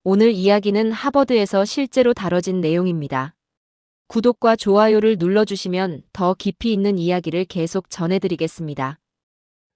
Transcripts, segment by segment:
오늘 이야기는 하버드에서 실제로 다뤄진 내용입니다. 구독과 좋아요를 눌러주시면 더 깊이 있는 이야기를 계속 전해드리겠습니다.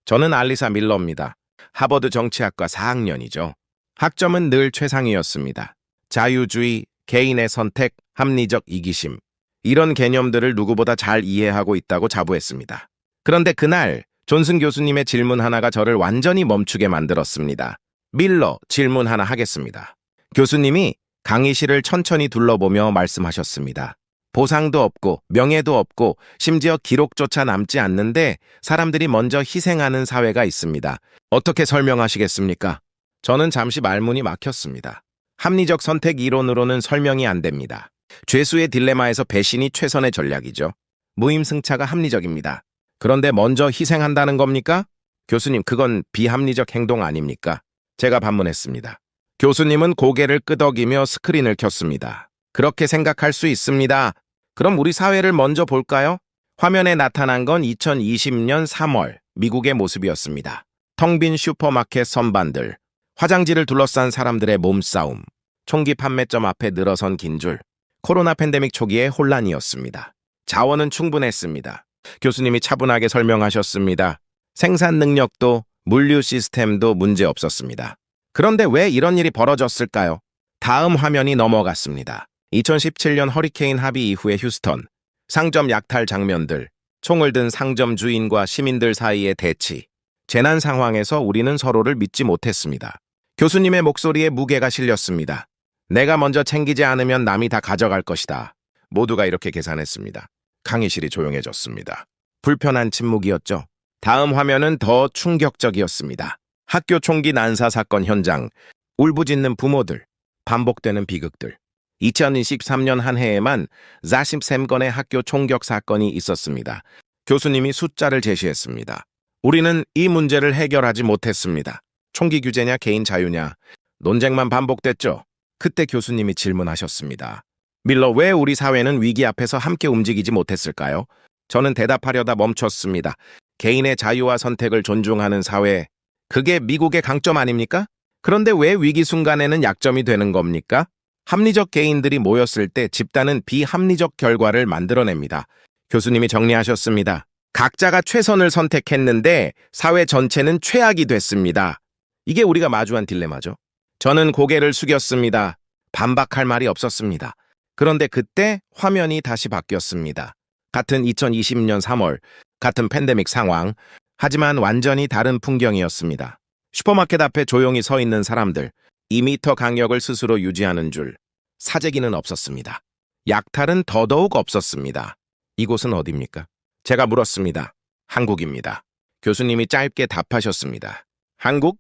저는 알리사 밀러입니다. 하버드 정치학과 4학년이죠. 학점은 늘 최상이었습니다. 자유주의, 개인의 선택, 합리적 이기심. 이런 개념들을 누구보다 잘 이해하고 있다고 자부했습니다. 그런데 그날 존슨 교수님의 질문 하나가 저를 완전히 멈추게 만들었습니다. 밀러, 질문 하나 하겠습니다. 교수님이 강의실을 천천히 둘러보며 말씀하셨습니다. 보상도 없고 명예도 없고 심지어 기록조차 남지 않는데 사람들이 먼저 희생하는 사회가 있습니다. 어떻게 설명하시겠습니까? 저는 잠시 말문이 막혔습니다. 합리적 선택 이론으로는 설명이 안 됩니다. 죄수의 딜레마에서 배신이 최선의 전략이죠. 무임승차가 합리적입니다. 그런데 먼저 희생한다는 겁니까? 교수님, 그건 비합리적 행동 아닙니까? 제가 반문했습니다. 교수님은 고개를 끄덕이며 스크린을 켰습니다. 그렇게 생각할 수 있습니다. 그럼 우리 사회를 먼저 볼까요? 화면에 나타난 건 2020년 3월 미국의 모습이었습니다. 텅 빈 슈퍼마켓 선반들, 화장지를 둘러싼 사람들의 몸싸움, 총기 판매점 앞에 늘어선 긴 줄, 코로나 팬데믹 초기의 혼란이었습니다. 자원은 충분했습니다. 교수님이 차분하게 설명하셨습니다. 생산 능력도 물류 시스템도 문제 없었습니다. 그런데 왜 이런 일이 벌어졌을까요? 다음 화면이 넘어갔습니다. 2017년 허리케인 하비 이후의 휴스턴, 상점 약탈 장면들, 총을 든 상점 주인과 시민들 사이의 대치. 재난 상황에서 우리는 서로를 믿지 못했습니다. 교수님의 목소리에 무게가 실렸습니다. 내가 먼저 챙기지 않으면 남이 다 가져갈 것이다. 모두가 이렇게 계산했습니다. 강의실이 조용해졌습니다. 불편한 침묵이었죠. 다음 화면은 더 충격적이었습니다. 학교 총기 난사 사건 현장, 울부짖는 부모들, 반복되는 비극들. 2023년 한 해에만 43건의 학교 총격 사건이 있었습니다. 교수님이 숫자를 제시했습니다. 우리는 이 문제를 해결하지 못했습니다. 총기 규제냐 개인 자유냐, 논쟁만 반복됐죠. 그때 교수님이 질문하셨습니다. 밀러, 왜 우리 사회는 위기 앞에서 함께 움직이지 못했을까요? 저는 대답하려다 멈췄습니다. 개인의 자유와 선택을 존중하는 사회, 그게 미국의 강점 아닙니까? 그런데 왜 위기 순간에는 약점이 되는 겁니까? 합리적 개인들이 모였을 때 집단은 비합리적 결과를 만들어냅니다. 교수님이 정리하셨습니다. 각자가 최선을 선택했는데 사회 전체는 최악이 됐습니다. 이게 우리가 마주한 딜레마죠. 저는 고개를 숙였습니다. 반박할 말이 없었습니다. 그런데 그때 화면이 다시 바뀌었습니다. 같은 2020년 3월, 같은 팬데믹 상황, 하지만 완전히 다른 풍경이었습니다. 슈퍼마켓 앞에 조용히 서 있는 사람들, 2미터 간격을 스스로 유지하는 줄, 사재기는 없었습니다. 약탈은 더더욱 없었습니다. 이곳은 어디입니까? 제가 물었습니다. 한국입니다. 교수님이 짧게 답하셨습니다. 한국?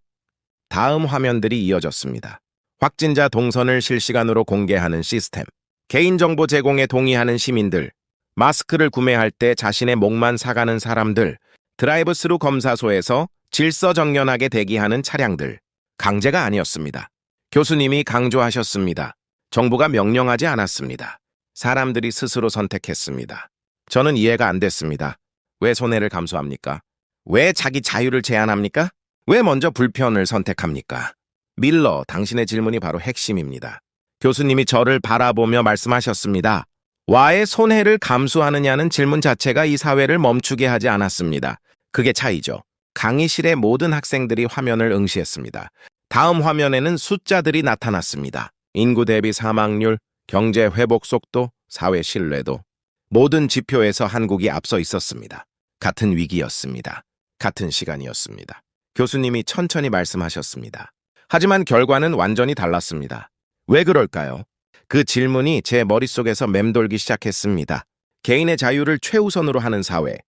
다음 화면들이 이어졌습니다. 확진자 동선을 실시간으로 공개하는 시스템, 개인정보 제공에 동의하는 시민들, 마스크를 구매할 때 자신의 목만 사가는 사람들, 드라이브스루 검사소에서 질서정연하게 대기하는 차량들. 강제가 아니었습니다. 교수님이 강조하셨습니다. 정부가 명령하지 않았습니다. 사람들이 스스로 선택했습니다. 저는 이해가 안 됐습니다. 왜 손해를 감수합니까? 왜 자기 자유를 제한합니까? 왜 먼저 불편을 선택합니까? 밀러, 당신의 질문이 바로 핵심입니다. 교수님이 저를 바라보며 말씀하셨습니다. 와의 손해를 감수하느냐는 질문 자체가 이 사회를 멈추게 하지 않았습니다. 그게 차이죠. 강의실의 모든 학생들이 화면을 응시했습니다. 다음 화면에는 숫자들이 나타났습니다. 인구 대비 사망률, 경제 회복 속도, 사회 신뢰도. 모든 지표에서 한국이 앞서 있었습니다. 같은 위기였습니다. 같은 시간이었습니다. 교수님이 천천히 말씀하셨습니다. 하지만 결과는 완전히 달랐습니다. 왜 그럴까요? 그 질문이 제 머릿속에서 맴돌기 시작했습니다. 개인의 자유를 최우선으로 하는 사회.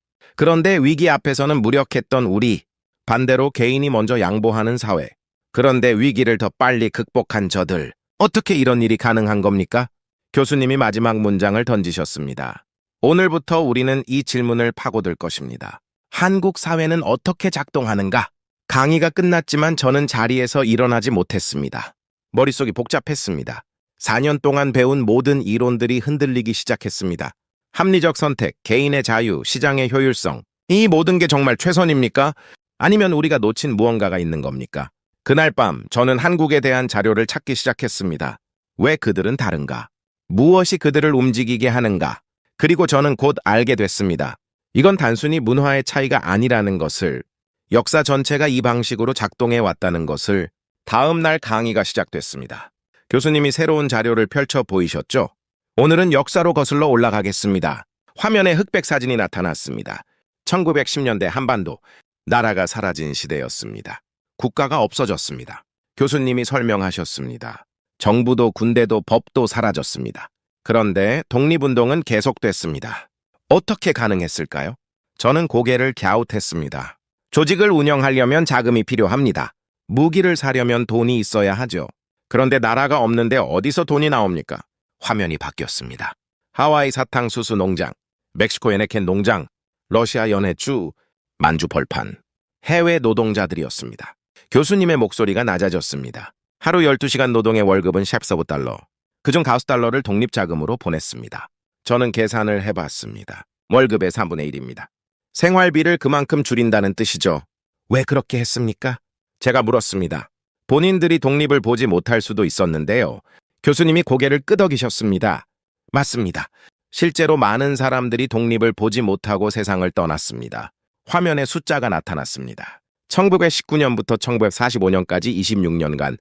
그런데 위기 앞에서는 무력했던 우리. 반대로 개인이 먼저 양보하는 사회. 그런데 위기를 더 빨리 극복한 저들. 어떻게 이런 일이 가능한 겁니까? 교수님이 마지막 문장을 던지셨습니다. 오늘부터 우리는 이 질문을 파고들 것입니다. 한국 사회는 어떻게 작동하는가? 강의가 끝났지만 저는 자리에서 일어나지 못했습니다. 머릿속이 복잡했습니다. 4년 동안 배운 모든 이론들이 흔들리기 시작했습니다. 합리적 선택, 개인의 자유, 시장의 효율성. 이 모든 게 정말 최선입니까? 아니면 우리가 놓친 무언가가 있는 겁니까? 그날 밤 저는 한국에 대한 자료를 찾기 시작했습니다. 왜 그들은 다른가? 무엇이 그들을 움직이게 하는가? 그리고 저는 곧 알게 됐습니다. 이건 단순히 문화의 차이가 아니라는 것을, 역사 전체가 이 방식으로 작동해 왔다는 것을. 다음 날 강의가 시작됐습니다. 교수님이 새로운 자료를 펼쳐 보이셨죠? 오늘은 역사로 거슬러 올라가겠습니다. 화면에 흑백 사진이 나타났습니다. 1910년대 한반도, 나라가 사라진 시대였습니다. 국가가 없어졌습니다. 교수님이 설명하셨습니다. 정부도 군대도 법도 사라졌습니다. 그런데 독립운동은 계속됐습니다. 어떻게 가능했을까요? 저는 고개를 갸웃했습니다. 조직을 운영하려면 자금이 필요합니다. 무기를 사려면 돈이 있어야 하죠. 그런데 나라가 없는데 어디서 돈이 나옵니까? 화면이 바뀌었습니다. 하와이 사탕수수 농장, 멕시코 에네켄 농장, 러시아 연해주, 만주 벌판, 해외 노동자들이었습니다. 교수님의 목소리가 낮아졌습니다. 하루 12시간 노동의 월급은 $15. 그중 $5를 독립자금으로 보냈습니다. 저는 계산을 해봤습니다. 월급의 3분의 1입니다. 생활비를 그만큼 줄인다는 뜻이죠. 왜 그렇게 했습니까? 제가 물었습니다. 본인들이 독립을 보지 못할 수도 있었는데요. 교수님이 고개를 끄덕이셨습니다. 맞습니다. 실제로 많은 사람들이 독립을 보지 못하고 세상을 떠났습니다. 화면에 숫자가 나타났습니다. 1919년부터 1945년까지 26년간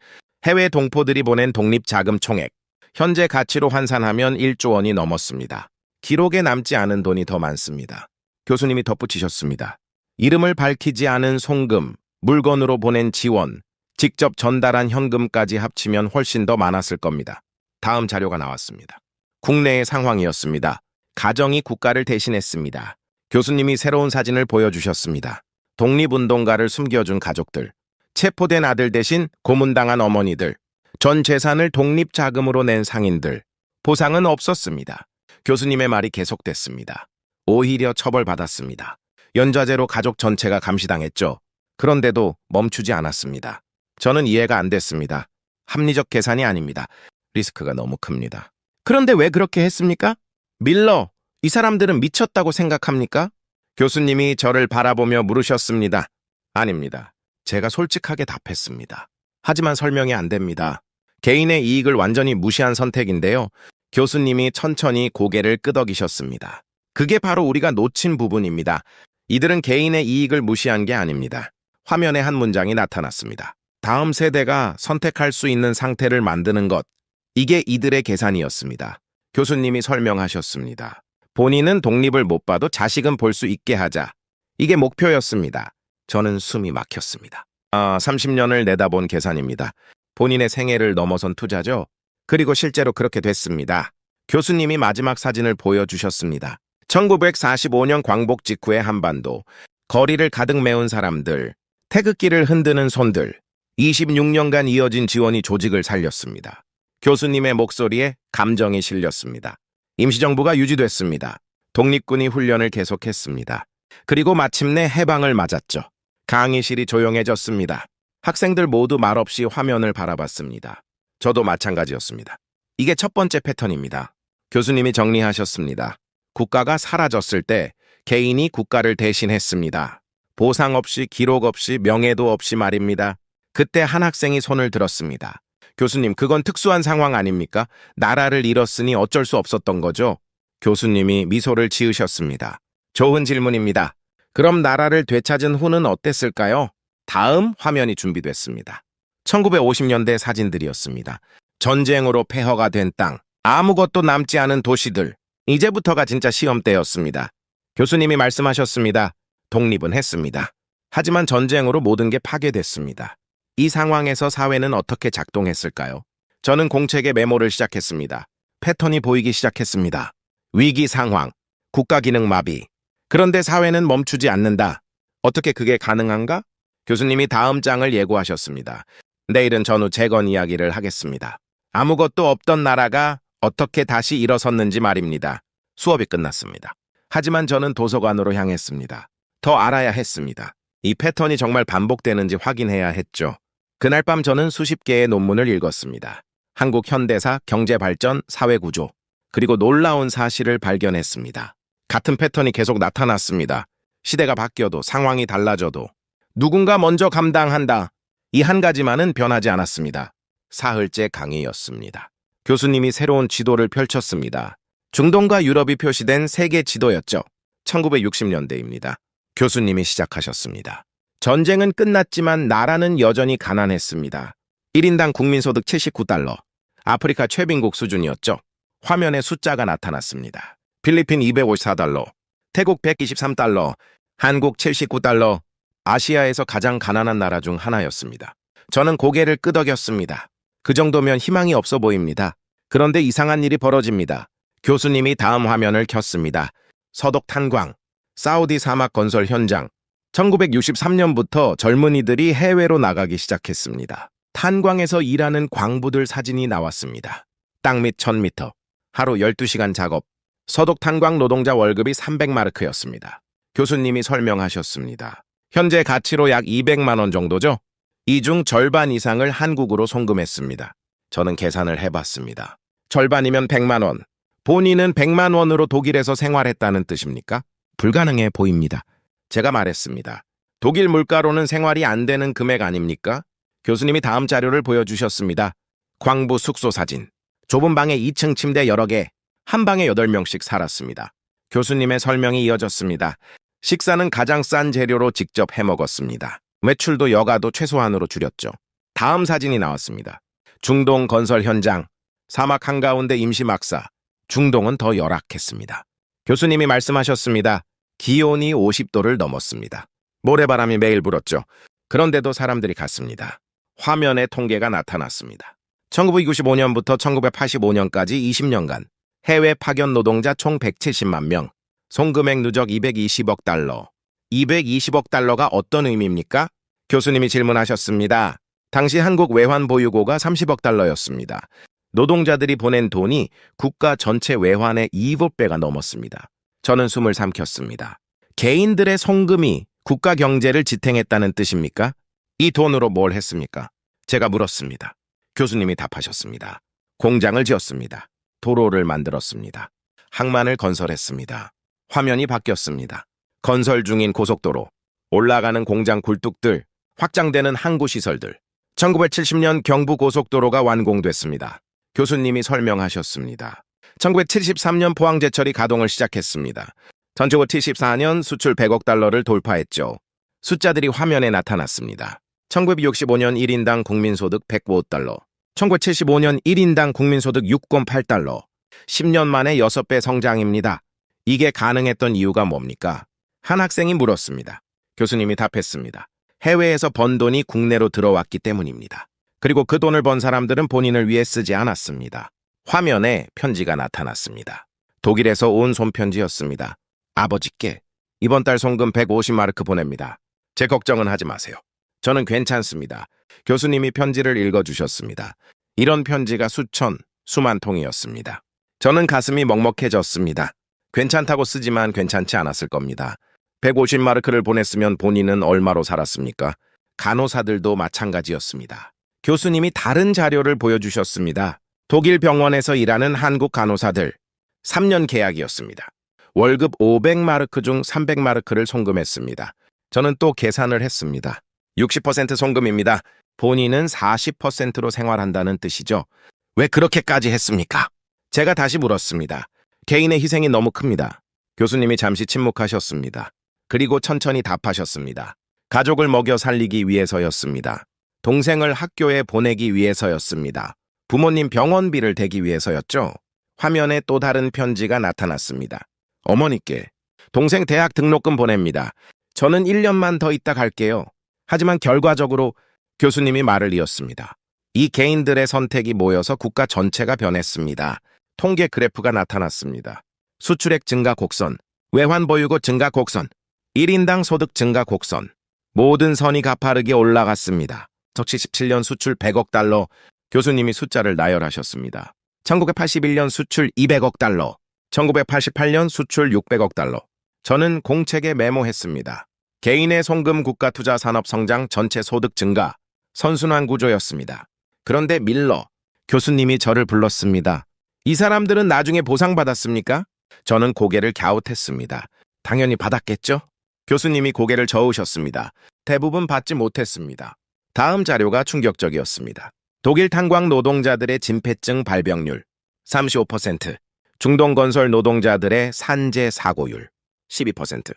해외 동포들이 보낸 독립자금 총액, 현재 가치로 환산하면 1조 원이 넘었습니다. 기록에 남지 않은 돈이 더 많습니다. 교수님이 덧붙이셨습니다. 이름을 밝히지 않은 송금, 물건으로 보낸 지원, 직접 전달한 현금까지 합치면 훨씬 더 많았을 겁니다. 다음 자료가 나왔습니다. 국내의 상황이었습니다. 가정이 국가를 대신했습니다. 교수님이 새로운 사진을 보여주셨습니다. 독립운동가를 숨겨준 가족들, 체포된 아들 대신 고문당한 어머니들, 전 재산을 독립자금으로 낸 상인들, 보상은 없었습니다. 교수님의 말이 계속됐습니다. 오히려 처벌받았습니다. 연좌제로 가족 전체가 감시당했죠. 그런데도 멈추지 않았습니다. 저는 이해가 안 됐습니다. 합리적 계산이 아닙니다. 리스크가 너무 큽니다. 그런데 왜 그렇게 했습니까? 밀러, 이 사람들은 미쳤다고 생각합니까? 교수님이 저를 바라보며 물으셨습니다. 아닙니다. 제가 솔직하게 답했습니다. 하지만 설명이 안 됩니다. 개인의 이익을 완전히 무시한 선택인데요. 교수님이 천천히 고개를 끄덕이셨습니다. 그게 바로 우리가 놓친 부분입니다. 이들은 개인의 이익을 무시한 게 아닙니다. 화면에 한 문장이 나타났습니다. 다음 세대가 선택할 수 있는 상태를 만드는 것. 이게 이들의 계산이었습니다. 교수님이 설명하셨습니다. 본인은 독립을 못 봐도 자식은 볼 수 있게 하자. 이게 목표였습니다. 저는 숨이 막혔습니다. 30년을 내다본 계산입니다. 본인의 생애를 넘어선 투자죠. 그리고 실제로 그렇게 됐습니다. 교수님이 마지막 사진을 보여주셨습니다. 1945년 광복 직후의 한반도, 거리를 가득 메운 사람들, 태극기를 흔드는 손들, 26년간 이어진 지원이 조직을 살렸습니다. 교수님의 목소리에 감정이 실렸습니다. 임시정부가 유지됐습니다. 독립군이 훈련을 계속했습니다. 그리고 마침내 해방을 맞았죠. 강의실이 조용해졌습니다. 학생들 모두 말없이 화면을 바라봤습니다. 저도 마찬가지였습니다. 이게 첫 번째 패턴입니다. 교수님이 정리하셨습니다. 국가가 사라졌을 때 개인이 국가를 대신했습니다. 보상 없이, 기록 없이, 명예도 없이 말입니다. 그때 한 학생이 손을 들었습니다. 교수님, 그건 특수한 상황 아닙니까? 나라를 잃었으니 어쩔 수 없었던 거죠? 교수님이 미소를 지으셨습니다. 좋은 질문입니다. 그럼 나라를 되찾은 후는 어땠을까요? 다음 화면이 준비됐습니다. 1950년대 사진들이었습니다. 전쟁으로 폐허가 된 땅, 아무것도 남지 않은 도시들. 이제부터가 진짜 시험 때였습니다. 교수님이 말씀하셨습니다. 독립은 했습니다. 하지만 전쟁으로 모든 게 파괴됐습니다. 이 상황에서 사회는 어떻게 작동했을까요? 저는 공책에 메모를 시작했습니다. 패턴이 보이기 시작했습니다. 위기 상황, 국가 기능 마비. 그런데 사회는 멈추지 않는다. 어떻게 그게 가능한가? 교수님이 다음 장을 예고하셨습니다. 내일은 전후 재건 이야기를 하겠습니다. 아무것도 없던 나라가 어떻게 다시 일어섰는지 말입니다. 수업이 끝났습니다. 하지만 저는 도서관으로 향했습니다. 더 알아야 했습니다. 이 패턴이 정말 반복되는지 확인해야 했죠. 그날 밤 저는 수십 개의 논문을 읽었습니다. 한국 현대사, 경제발전, 사회구조, 그리고 놀라운 사실을 발견했습니다. 같은 패턴이 계속 나타났습니다. 시대가 바뀌어도, 상황이 달라져도 누군가 먼저 감당한다. 이 한 가지만은 변하지 않았습니다. 사흘째 강의였습니다. 교수님이 새로운 지도를 펼쳤습니다. 중동과 유럽이 표시된 세계 지도였죠. 1960년대입니다. 교수님이 시작하셨습니다. 전쟁은 끝났지만 나라는 여전히 가난했습니다. 1인당 국민소득 79달러. 아프리카 최빈국 수준이었죠. 화면에 숫자가 나타났습니다. 필리핀 254달러, 태국 123달러, 한국 79달러, 아시아에서 가장 가난한 나라 중 하나였습니다. 저는 고개를 끄덕였습니다. 그 정도면 희망이 없어 보입니다. 그런데 이상한 일이 벌어집니다. 교수님이 다음 화면을 켰습니다. 서독 탄광, 사우디 사막 건설 현장. 1963년부터 젊은이들이 해외로 나가기 시작했습니다. 탄광에서 일하는 광부들 사진이 나왔습니다. 땅 밑 1000m, 하루 12시간 작업, 서독 탄광 노동자 월급이 300마르크였습니다. 교수님이 설명하셨습니다. 현재 가치로 약 200만 원 정도죠? 이 중 절반 이상을 한국으로 송금했습니다. 저는 계산을 해봤습니다. 절반이면 100만 원. 본인은 100만 원으로 독일에서 생활했다는 뜻입니까? 불가능해 보입니다. 제가 말했습니다. 독일 물가로는 생활이 안 되는 금액 아닙니까? 교수님이 다음 자료를 보여주셨습니다. 광부 숙소 사진. 좁은 방에 2층 침대 여러 개, 한 방에 8명씩 살았습니다. 교수님의 설명이 이어졌습니다. 식사는 가장 싼 재료로 직접 해먹었습니다. 매출도 여가도 최소한으로 줄였죠. 다음 사진이 나왔습니다. 중동 건설 현장, 사막 한가운데 임시 막사. 중동은 더 열악했습니다. 교수님이 말씀하셨습니다. 기온이 50도를 넘었습니다. 모래바람이 매일 불었죠. 그런데도 사람들이 갔습니다. 화면에 통계가 나타났습니다. 1995년부터 1985년까지 20년간 해외 파견 노동자 총 170만 명, 송금액 누적 220억 달러. 220억 달러가 어떤 의미입니까? 교수님이 질문하셨습니다. 당시 한국 외환 보유고가 30억 달러였습니다. 노동자들이 보낸 돈이 국가 전체 외환의 7배가 넘었습니다. 저는 숨을 삼켰습니다. 개인들의 송금이 국가 경제를 지탱했다는 뜻입니까? 이 돈으로 뭘 했습니까? 제가 물었습니다. 교수님이 답하셨습니다. 공장을 지었습니다. 도로를 만들었습니다. 항만을 건설했습니다. 화면이 바뀌었습니다. 건설 중인 고속도로, 올라가는 공장 굴뚝들, 확장되는 항구시설들. 1970년 경부고속도로가 완공됐습니다. 교수님이 설명하셨습니다. 1973년 포항제철이 가동을 시작했습니다. 1974년 수출 100억 달러를 돌파했죠. 숫자들이 화면에 나타났습니다. 1965년 1인당 국민소득 105달러, 1975년 1인당 국민소득 6.8달러, 10년 만에 6배 성장입니다. 이게 가능했던 이유가 뭡니까? 한 학생이 물었습니다. 교수님이 답했습니다. 해외에서 번 돈이 국내로 들어왔기 때문입니다. 그리고 그 돈을 번 사람들은 본인을 위해 쓰지 않았습니다. 화면에 편지가 나타났습니다. 독일에서 온 손편지였습니다. 아버지께 이번 달 송금 150마르크 보냅니다. 제 걱정은 하지 마세요. 저는 괜찮습니다. 교수님이 편지를 읽어주셨습니다. 이런 편지가 수천, 수만 통이었습니다. 저는 가슴이 먹먹해졌습니다. 괜찮다고 쓰지만 괜찮지 않았을 겁니다. 150마르크를 보냈으면 본인은 얼마로 살았습니까? 간호사들도 마찬가지였습니다. 교수님이 다른 자료를 보여주셨습니다. 독일 병원에서 일하는 한국 간호사들. 3년 계약이었습니다. 월급 500마르크 중 300마르크를 송금했습니다. 저는 또 계산을 했습니다. 60% 송금입니다. 본인은 40%로 생활한다는 뜻이죠. 왜 그렇게까지 했습니까? 제가 다시 물었습니다. 개인의 희생이 너무 큽니다. 교수님이 잠시 침묵하셨습니다. 그리고 천천히 답하셨습니다. 가족을 먹여 살리기 위해서였습니다. 동생을 학교에 보내기 위해서였습니다. 부모님 병원비를 대기 위해서였죠. 화면에 또 다른 편지가 나타났습니다. 어머니께 동생 대학 등록금 보냅니다. 저는 1년만 더 있다 갈게요. 하지만 결과적으로 교수님이 말을 이었습니다. 이 개인들의 선택이 모여서 국가 전체가 변했습니다. 통계 그래프가 나타났습니다. 수출액 증가 곡선, 외환 보유고 증가 곡선, 1인당 소득 증가 곡선. 모든 선이 가파르게 올라갔습니다. 1977년 수출 100억 달러. 교수님이 숫자를 나열하셨습니다. 1981년 수출 200억 달러. 1988년 수출 600억 달러. 저는 공책에 메모했습니다. 개인의 송금 국가 투자 산업 성장 전체 소득 증가. 선순환 구조였습니다. 그런데 밀러 교수님이 저를 불렀습니다. 이 사람들은 나중에 보상받았습니까? 저는 고개를 갸웃했습니다. 당연히 받았겠죠? 교수님이 고개를 저으셨습니다. 대부분 받지 못했습니다. 다음 자료가 충격적이었습니다. 독일 탄광 노동자들의 진폐증 발병률 35%, 중동건설 노동자들의 산재 사고율 12%.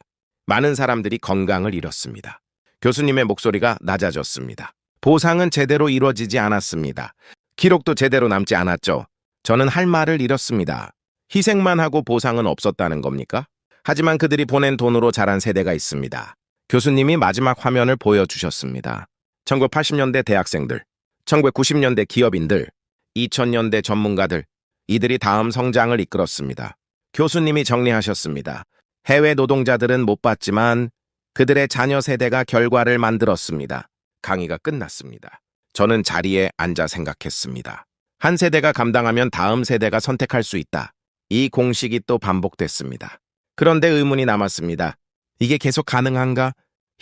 많은 사람들이 건강을 잃었습니다. 교수님의 목소리가 낮아졌습니다. 보상은 제대로 이루어지지 않았습니다. 기록도 제대로 남지 않았죠. 저는 할 말을 잃었습니다. 희생만 하고 보상은 없었다는 겁니까? 하지만 그들이 보낸 돈으로 자란 세대가 있습니다. 교수님이 마지막 화면을 보여주셨습니다. 1980년대 대학생들, 1990년대 기업인들, 2000년대 전문가들, 이들이 다음 성장을 이끌었습니다. 교수님이 정리하셨습니다. 해외 노동자들은 못 봤지만 그들의 자녀 세대가 결과를 만들었습니다. 강의가 끝났습니다. 저는 자리에 앉아 생각했습니다. 한 세대가 감당하면 다음 세대가 선택할 수 있다. 이 공식이 또 반복됐습니다. 그런데 의문이 남았습니다. 이게 계속 가능한가?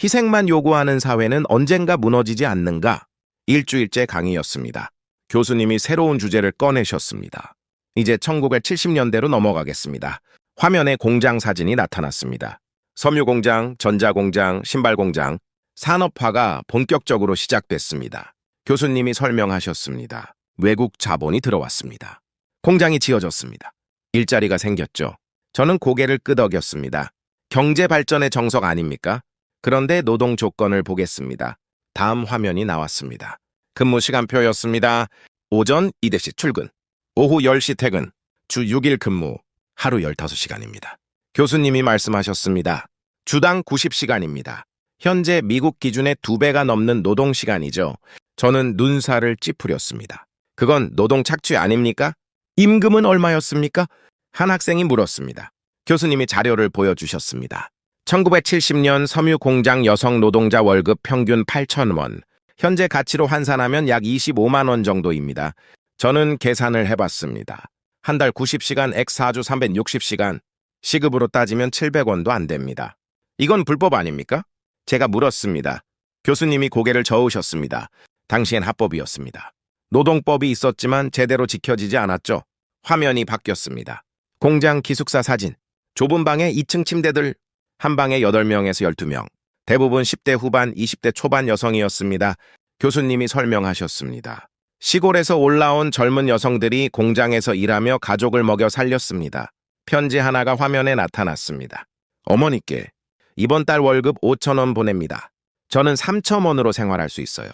희생만 요구하는 사회는 언젠가 무너지지 않는가? 일주일째 강의였습니다. 교수님이 새로운 주제를 꺼내셨습니다. 이제 1970년대로 넘어가겠습니다. 화면에 공장 사진이 나타났습니다. 섬유공장, 전자공장, 신발공장, 산업화가 본격적으로 시작됐습니다. 교수님이 설명하셨습니다. 외국 자본이 들어왔습니다. 공장이 지어졌습니다. 일자리가 생겼죠. 저는 고개를 끄덕였습니다. 경제 발전의 정석 아닙니까? 그런데 노동 조건을 보겠습니다. 다음 화면이 나왔습니다. 근무 시간표였습니다. 오전 2대씩 출근, 오후 10시 퇴근, 주 6일 근무, 하루 15시간입니다. 교수님이 말씀하셨습니다. 주당 90시간입니다. 현재 미국 기준의 2배가 넘는 노동시간이죠. 저는 눈살을 찌푸렸습니다. 그건 노동 착취 아닙니까? 임금은 얼마였습니까? 한 학생이 물었습니다. 교수님이 자료를 보여주셨습니다. 1970년 섬유공장 여성 노동자 월급 평균 8,000원, 현재 가치로 환산하면 약 25만 원 정도입니다. 저는 계산을 해봤습니다. 한 달 90시간 엑 4주 360시간, 시급으로 따지면 700원도 안 됩니다. 이건 불법 아닙니까? 제가 물었습니다. 교수님이 고개를 저으셨습니다. 당시엔 합법이었습니다. 노동법이 있었지만 제대로 지켜지지 않았죠. 화면이 바뀌었습니다. 공장 기숙사 사진. 좁은 방에 2층 침대들, 한 방에 8명에서 12명. 대부분 10대 후반, 20대 초반 여성이었습니다. 교수님이 설명하셨습니다. 시골에서 올라온 젊은 여성들이 공장에서 일하며 가족을 먹여 살렸습니다. 편지 하나가 화면에 나타났습니다. 어머니께 이번 달 월급 5,000원 보냅니다. 저는 3,000원으로 생활할 수 있어요.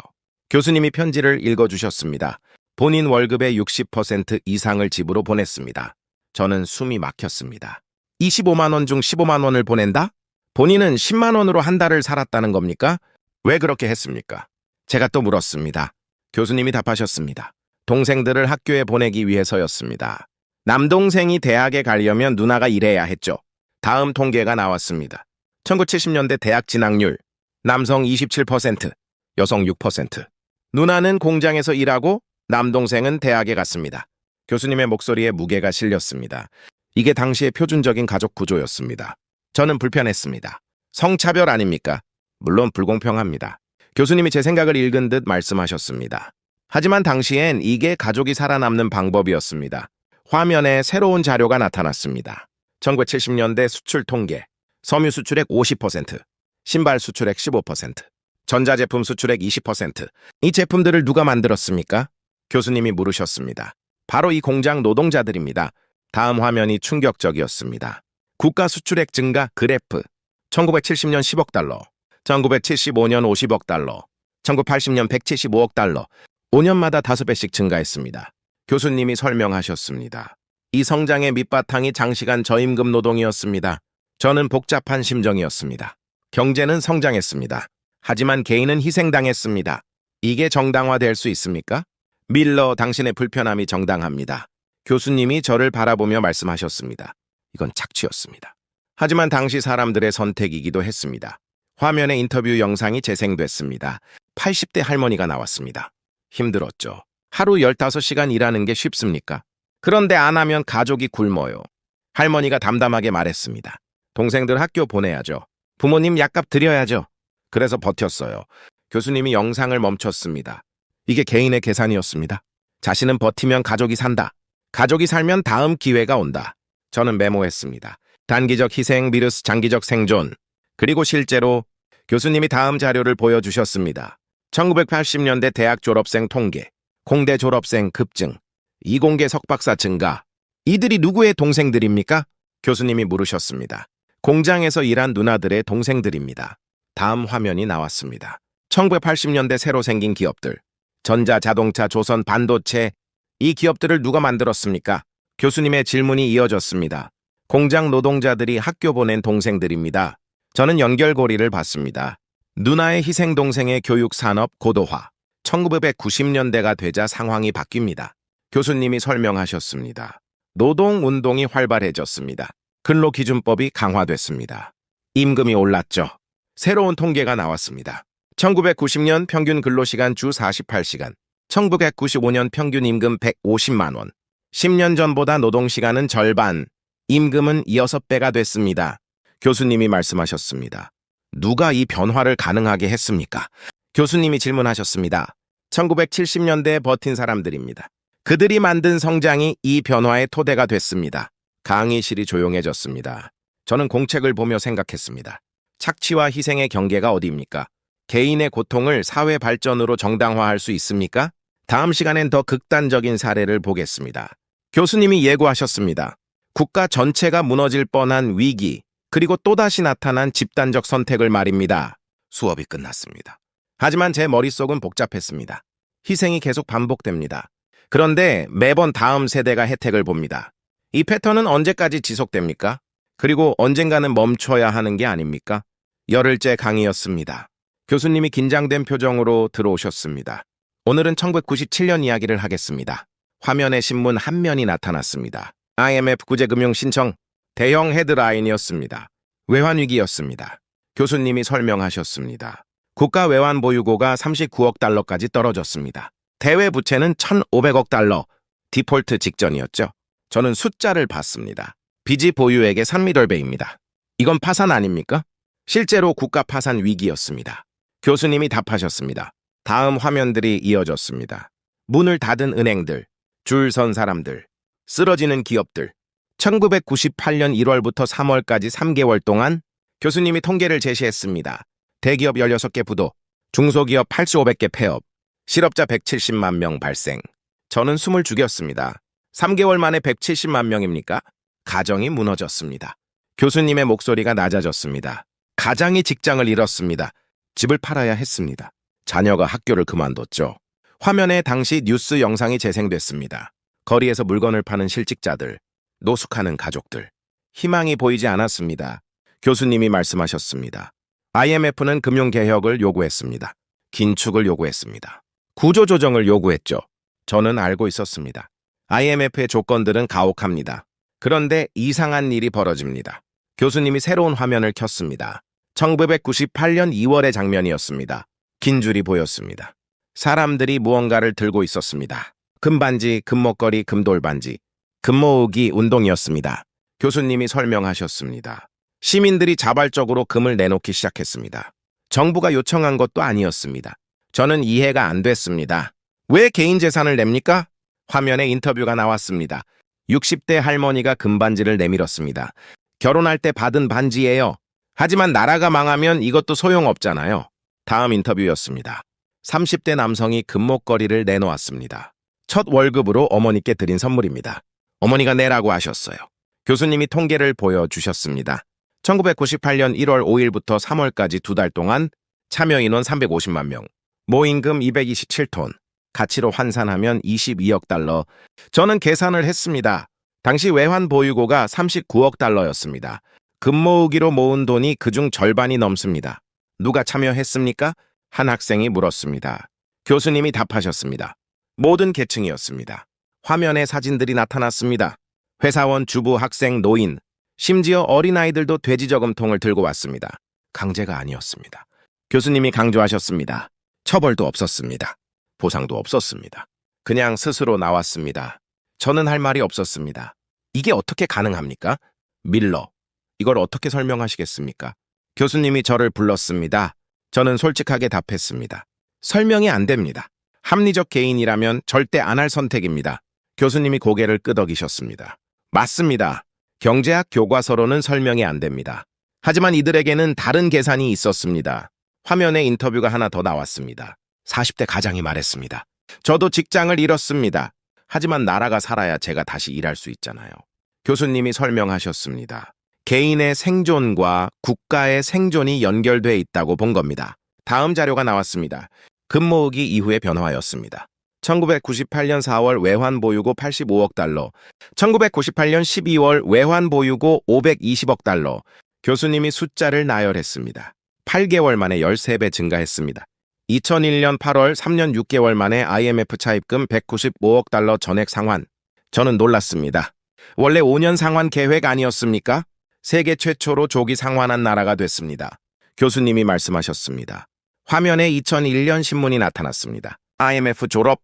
교수님이 편지를 읽어주셨습니다. 본인 월급의 60% 이상을 집으로 보냈습니다. 저는 숨이 막혔습니다. 25만 원 중 15만 원을 보낸다? 본인은 10만 원으로 한 달을 살았다는 겁니까? 왜 그렇게 했습니까? 제가 또 물었습니다. 교수님이 답하셨습니다. 동생들을 학교에 보내기 위해서였습니다. 남동생이 대학에 가려면 누나가 일해야 했죠. 다음 통계가 나왔습니다. 1970년대 대학 진학률, 남성 27%, 여성 6%. 누나는 공장에서 일하고 남동생은 대학에 갔습니다. 교수님의 목소리에 무게가 실렸습니다. 이게 당시의 표준적인 가족 구조였습니다. 저는 불편했습니다. 성차별 아닙니까? 물론 불공평합니다. 교수님이 제 생각을 읽은 듯 말씀하셨습니다. 하지만 당시엔 이게 가족이 살아남는 방법이었습니다. 화면에 새로운 자료가 나타났습니다. 1970년대 수출 통계, 섬유 수출액 50%, 신발 수출액 15%, 전자제품 수출액 20%. 이 제품들을 누가 만들었습니까? 교수님이 물으셨습니다. 바로 이 공장 노동자들입니다. 다음 화면이 충격적이었습니다. 국가 수출액 증가 그래프. 1970년 10억 달러, 1975년 50억 달러, 1980년 175억 달러. 5년마다 5배씩 증가했습니다. 교수님이 설명하셨습니다. 이 성장의 밑바탕이 장시간 저임금 노동이었습니다. 저는 복잡한 심정이었습니다. 경제는 성장했습니다. 하지만 개인은 희생당했습니다. 이게 정당화될 수 있습니까? 밀러, 당신의 불편함이 정당합니다. 교수님이 저를 바라보며 말씀하셨습니다. 이건 착취였습니다. 하지만 당시 사람들의 선택이기도 했습니다. 화면에 인터뷰 영상이 재생됐습니다. 80대 할머니가 나왔습니다. 힘들었죠. 하루 15시간 일하는 게 쉽습니까? 그런데 안 하면 가족이 굶어요. 할머니가 담담하게 말했습니다. 동생들 학교 보내야죠. 부모님 약값 드려야죠. 그래서 버텼어요. 교수님이 영상을 멈췄습니다. 이게 개인의 계산이었습니다. 자신은 버티면 가족이 산다. 가족이 살면 다음 기회가 온다. 저는 메모했습니다. 단기적 희생 비르스 장기적 생존. 그리고 실제로 교수님이 다음 자료를 보여주셨습니다. 1980년대 대학 졸업생 통계, 공대 졸업생 급증, 이공계 석박사 증가. 이들이 누구의 동생들입니까? 교수님이 물으셨습니다. 공장에서 일한 누나들의 동생들입니다. 다음 화면이 나왔습니다. 1980년대 새로 생긴 기업들. 전자, 자동차, 조선, 반도체. 이 기업들을 누가 만들었습니까? 교수님의 질문이 이어졌습니다. 공장 노동자들이 학교 보낸 동생들입니다. 저는 연결고리를 봤습니다. 누나의 희생 동생의 교육 산업 고도화. 1990년대가 되자 상황이 바뀝니다. 교수님이 설명하셨습니다. 노동운동이 활발해졌습니다. 근로기준법이 강화됐습니다. 임금이 올랐죠. 새로운 통계가 나왔습니다. 1990년 평균 근로시간 주 48시간, 1995년 평균 임금 150만 원. 10년 전보다 노동시간은 절반, 임금은 6배가 됐습니다. 교수님이 말씀하셨습니다. 누가 이 변화를 가능하게 했습니까? 교수님이 질문하셨습니다. 1970년대에 버틴 사람들입니다. 그들이 만든 성장이 이 변화의 토대가 됐습니다. 강의실이 조용해졌습니다. 저는 공책을 보며 생각했습니다. 착취와 희생의 경계가 어디입니까? 개인의 고통을 사회 발전으로 정당화할 수 있습니까? 다음 시간엔 더 극단적인 사례를 보겠습니다. 교수님이 예고하셨습니다. 국가 전체가 무너질 뻔한 위기, 그리고 또다시 나타난 집단적 선택을 말입니다. 수업이 끝났습니다. 하지만 제 머릿속은 복잡했습니다. 희생이 계속 반복됩니다. 그런데 매번 다음 세대가 혜택을 봅니다. 이 패턴은 언제까지 지속됩니까? 그리고 언젠가는 멈춰야 하는 게 아닙니까? 열흘째 강의였습니다. 교수님이 긴장된 표정으로 들어오셨습니다. 오늘은 1997년 이야기를 하겠습니다. 화면에 신문 한 면이 나타났습니다. IMF 구제금융 신청, 대형 헤드라인이었습니다. 외환위기였습니다. 교수님이 설명하셨습니다. 국가 외환 보유고가 39억 달러까지 떨어졌습니다. 대외 부채는 1,500억 달러, 디폴트 직전이었죠. 저는 숫자를 봤습니다. 빚이 보유액의 3배입니다. 이건 파산 아닙니까? 실제로 국가 파산 위기였습니다. 교수님이 답하셨습니다. 다음 화면들이 이어졌습니다. 문을 닫은 은행들, 줄 선 사람들, 쓰러지는 기업들. 1998년 1월부터 3월까지 3개월 동안 교수님이 통계를 제시했습니다. 대기업 16개 부도, 중소기업 8,500개 폐업, 실업자 170만 명 발생. 저는 숨을 죽였습니다. 3개월 만에 170만 명입니까? 가정이 무너졌습니다. 교수님의 목소리가 낮아졌습니다. 가장이 직장을 잃었습니다. 집을 팔아야 했습니다. 자녀가 학교를 그만뒀죠. 화면에 당시 뉴스 영상이 재생됐습니다. 거리에서 물건을 파는 실직자들, 노숙하는 가족들. 희망이 보이지 않았습니다. 교수님이 말씀하셨습니다. IMF는 금융개혁을 요구했습니다. 긴축을 요구했습니다. 구조조정을 요구했죠. 저는 알고 있었습니다. IMF의 조건들은 가혹합니다. 그런데 이상한 일이 벌어집니다. 교수님이 새로운 화면을 켰습니다. 1998년 2월의 장면이었습니다. 긴 줄이 보였습니다. 사람들이 무언가를 들고 있었습니다. 금반지, 금목걸이, 금돌반지. 금모으기 운동이었습니다. 교수님이 설명하셨습니다. 시민들이 자발적으로 금을 내놓기 시작했습니다. 정부가 요청한 것도 아니었습니다. 저는 이해가 안 됐습니다. 왜 개인 재산을 냅니까? 화면에 인터뷰가 나왔습니다. 60대 할머니가 금반지를 내밀었습니다. 결혼할 때 받은 반지예요. 하지만 나라가 망하면 이것도 소용없잖아요. 다음 인터뷰였습니다. 30대 남성이 금목걸이를 내놓았습니다. 첫 월급으로 어머니께 드린 선물입니다. 어머니가 내라고 하셨어요. 교수님이 통계를 보여주셨습니다. 1998년 1월 5일부터 3월까지 2달 동안 참여 인원 350만 명, 모임금 227톤, 가치로 환산하면 22억 달러. 저는 계산을 했습니다. 당시 외환 보유고가 39억 달러였습니다. 금 모으기로 모은 돈이 그중 절반이 넘습니다. 누가 참여했습니까? 한 학생이 물었습니다. 교수님이 답하셨습니다. 모든 계층이었습니다. 화면에 사진들이 나타났습니다. 회사원, 주부, 학생, 노인, 심지어 어린아이들도 돼지저금통을 들고 왔습니다. 강제가 아니었습니다. 교수님이 강조하셨습니다. 처벌도 없었습니다. 보상도 없었습니다. 그냥 스스로 나왔습니다. 저는 할 말이 없었습니다. 이게 어떻게 가능합니까? 밀러, 이걸 어떻게 설명하시겠습니까? 교수님이 저를 불렀습니다. 저는 솔직하게 답했습니다. 설명이 안 됩니다. 합리적 개인이라면 절대 안 할 선택입니다. 교수님이 고개를 끄덕이셨습니다. 맞습니다. 경제학 교과서로는 설명이 안 됩니다. 하지만 이들에게는 다른 계산이 있었습니다. 화면에 인터뷰가 하나 더 나왔습니다. 40대 가장이 말했습니다. 저도 직장을 잃었습니다. 하지만 나라가 살아야 제가 다시 일할 수 있잖아요. 교수님이 설명하셨습니다. 개인의 생존과 국가의 생존이 연결돼 있다고 본 겁니다. 다음 자료가 나왔습니다. 금 모으기 이후의 변화였습니다. 1998년 4월 외환 보유고 85억 달러, 1998년 12월 외환 보유고 520억 달러. 교수님이 숫자를 나열했습니다. 8개월 만에 13배 증가했습니다. 2001년 8월 3년 6개월 만에 IMF 차입금 195억 달러 전액 상환. 저는 놀랐습니다. 원래 5년 상환 계획 아니었습니까? 세계 최초로 조기 상환한 나라가 됐습니다. 교수님이 말씀하셨습니다. 화면에 2001년 신문이 나타났습니다. IMF 졸업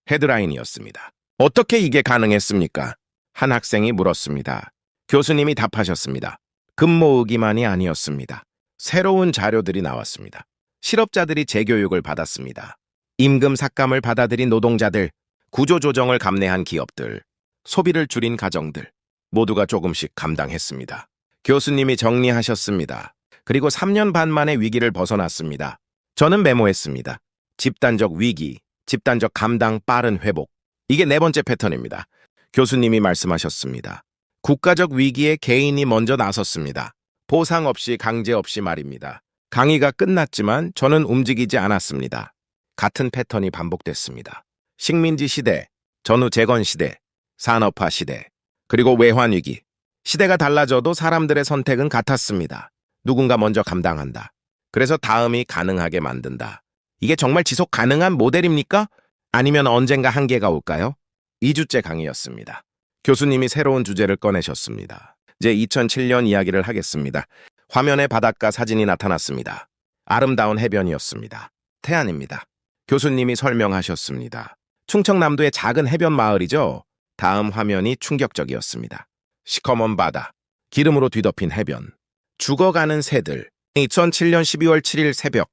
헤드라인이었습니다. 어떻게 이게 가능했습니까? 한 학생이 물었습니다. 교수님이 답하셨습니다. 금 모으기만이 아니었습니다. 새로운 자료들이 나왔습니다. 실업자들이 재교육을 받았습니다. 임금 삭감을 받아들인 노동자들, 구조조정을 감내한 기업들, 소비를 줄인 가정들, 모두가 조금씩 감당했습니다. 교수님이 정리하셨습니다. 그리고 3년 반 만에 위기를 벗어났습니다. 저는 메모했습니다. 집단적 위기, 집단적 감당, 빠른 회복. 이게 네 번째 패턴입니다. 교수님이 말씀하셨습니다. 국가적 위기에 개인이 먼저 나섰습니다. 보상 없이 강제 없이 말입니다. 강의가 끝났지만 저는 움직이지 않았습니다. 같은 패턴이 반복됐습니다. 식민지 시대, 전후 재건 시대, 산업화 시대, 그리고 외환위기. 시대가 달라져도 사람들의 선택은 같았습니다. 누군가 먼저 감당한다. 그래서 다음이 가능하게 만든다. 이게 정말 지속 가능한 모델입니까? 아니면 언젠가 한계가 올까요? 2주째 강의였습니다. 교수님이 새로운 주제를 꺼내셨습니다. 이제 2007년 이야기를 하겠습니다. 화면에 바닷가 사진이 나타났습니다. 아름다운 해변이었습니다. 태안입니다. 교수님이 설명하셨습니다. 충청남도의 작은 해변 마을이죠. 다음 화면이 충격적이었습니다. 시커먼 바다, 기름으로 뒤덮인 해변, 죽어가는 새들. 2007년 12월 7일 새벽,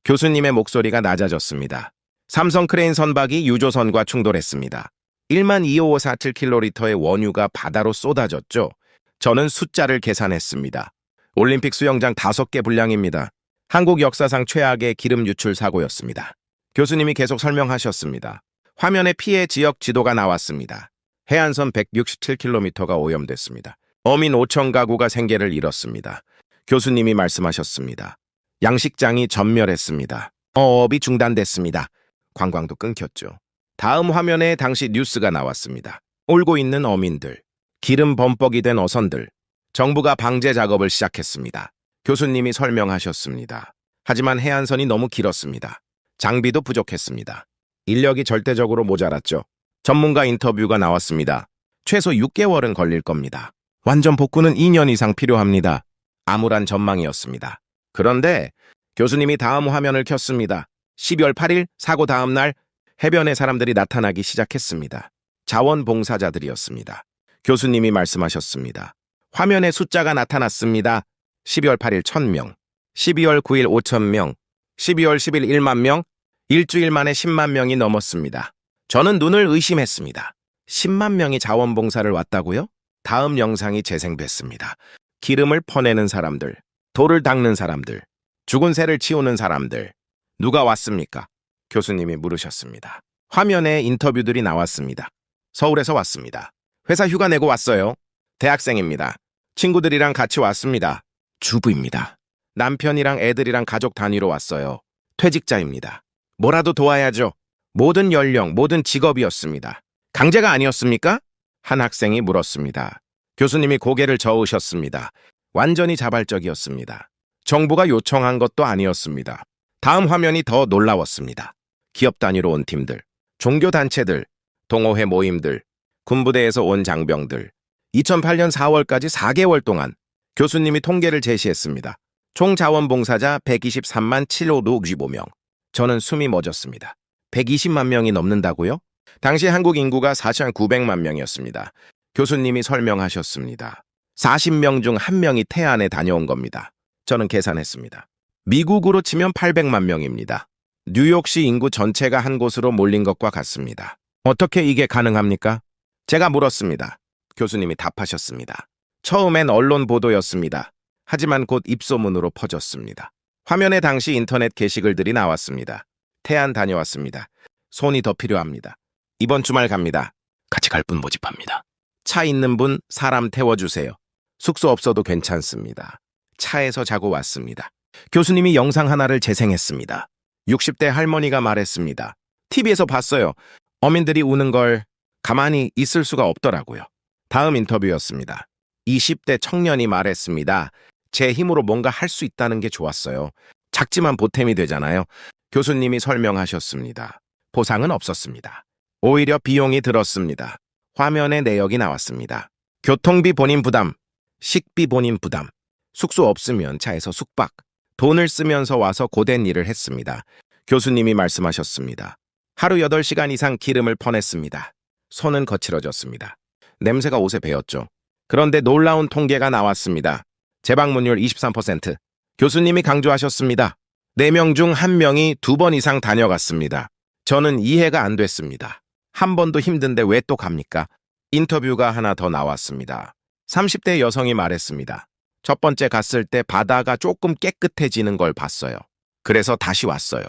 교수님의 목소리가 낮아졌습니다. 삼성 크레인 선박이 유조선과 충돌했습니다. 125447km의 원유가 바다로 쏟아졌죠. 저는 숫자를 계산했습니다. 올림픽 수영장 5개 분량입니다. 한국 역사상 최악의 기름 유출 사고였습니다. 교수님이 계속 설명하셨습니다. 화면에 피해 지역 지도가 나왔습니다. 해안선 167km가 오염됐습니다. 어민 5천 가구가 생계를 잃었습니다. 교수님이 말씀하셨습니다. 양식장이 전멸했습니다. 어업이 중단됐습니다. 관광도 끊겼죠. 다음 화면에 당시 뉴스가 나왔습니다. 울고 있는 어민들, 기름 범벅이 된 어선들, 정부가 방제 작업을 시작했습니다. 교수님이 설명하셨습니다. 하지만 해안선이 너무 길었습니다. 장비도 부족했습니다. 인력이 절대적으로 모자랐죠. 전문가 인터뷰가 나왔습니다. 최소 6개월은 걸릴 겁니다. 완전 복구는 2년 이상 필요합니다. 암울한 전망이었습니다. 그런데 교수님이 다음 화면을 켰습니다. 12월 8일 사고 다음 날 해변에 사람들이 나타나기 시작했습니다. 자원봉사자들이었습니다. 교수님이 말씀하셨습니다. 화면에 숫자가 나타났습니다. 12월 8일 1,000명, 12월 9일 5,000명, 12월 10일 1만 명, 일주일 만에 10만 명이 넘었습니다. 저는 눈을 의심했습니다. 10만 명이 자원봉사를 왔다고요? 다음 영상이 재생됐습니다. 기름을 퍼내는 사람들, 돌을 닦는 사람들, 죽은 새를 치우는 사람들. 누가 왔습니까? 교수님이 물으셨습니다. 화면에 인터뷰들이 나왔습니다. 서울에서 왔습니다. 회사 휴가 내고 왔어요. 대학생입니다. 친구들이랑 같이 왔습니다. 주부입니다. 남편이랑 애들이랑 가족 단위로 왔어요. 퇴직자입니다. 뭐라도 도와야죠. 모든 연령, 모든 직업이었습니다. 강제가 아니었습니까? 한 학생이 물었습니다. 교수님이 고개를 저으셨습니다. 완전히 자발적이었습니다. 정부가 요청한 것도 아니었습니다. 다음 화면이 더 놀라웠습니다. 기업 단위로 온 팀들, 종교단체들, 동호회 모임들, 군부대에서 온 장병들. 2008년 4월까지 4개월 동안 교수님이 통계를 제시했습니다. 총 자원봉사자 123만 7,565명. 저는 숨이 멎었습니다. 120만 명이 넘는다고요? 당시 한국 인구가 4,900만 명이었습니다. 교수님이 설명하셨습니다. 40명 중 1명이 태안에 다녀온 겁니다. 저는 계산했습니다. 미국으로 치면 800만 명입니다. 뉴욕시 인구 전체가 한 곳으로 몰린 것과 같습니다. 어떻게 이게 가능합니까? 제가 물었습니다. 교수님이 답하셨습니다. 처음엔 언론 보도였습니다. 하지만 곧 입소문으로 퍼졌습니다. 화면에 당시 인터넷 게시글들이 나왔습니다. 태안 다녀왔습니다. 손이 더 필요합니다. 이번 주말 갑니다. 같이 갈 분 모집합니다. 차 있는 분 사람 태워주세요. 숙소 없어도 괜찮습니다. 차에서 자고 왔습니다. 교수님이 영상 하나를 재생했습니다. 60대 할머니가 말했습니다. TV에서 봤어요. 어민들이 우는 걸 가만히 있을 수가 없더라고요. 다음 인터뷰였습니다. 20대 청년이 말했습니다. 제 힘으로 뭔가 할 수 있다는 게 좋았어요. 작지만 보탬이 되잖아요. 교수님이 설명하셨습니다. 보상은 없었습니다. 오히려 비용이 들었습니다. 화면에 내역이 나왔습니다. 교통비 본인 부담, 식비 본인 부담, 숙소 없으면 차에서 숙박, 돈을 쓰면서 와서 고된 일을 했습니다. 교수님이 말씀하셨습니다. 하루 8시간 이상 기름을 퍼냈습니다. 손은 거칠어졌습니다. 냄새가 옷에 배었죠. 그런데 놀라운 통계가 나왔습니다. 재방문율 23%. 교수님이 강조하셨습니다. 4명 중 1명이 2번 이상 다녀갔습니다. 저는 이해가 안 됐습니다. 한 번도 힘든데 왜 또 갑니까? 인터뷰가 하나 더 나왔습니다. 30대 여성이 말했습니다. 첫 번째 갔을 때 바다가 조금 깨끗해지는 걸 봤어요. 그래서 다시 왔어요.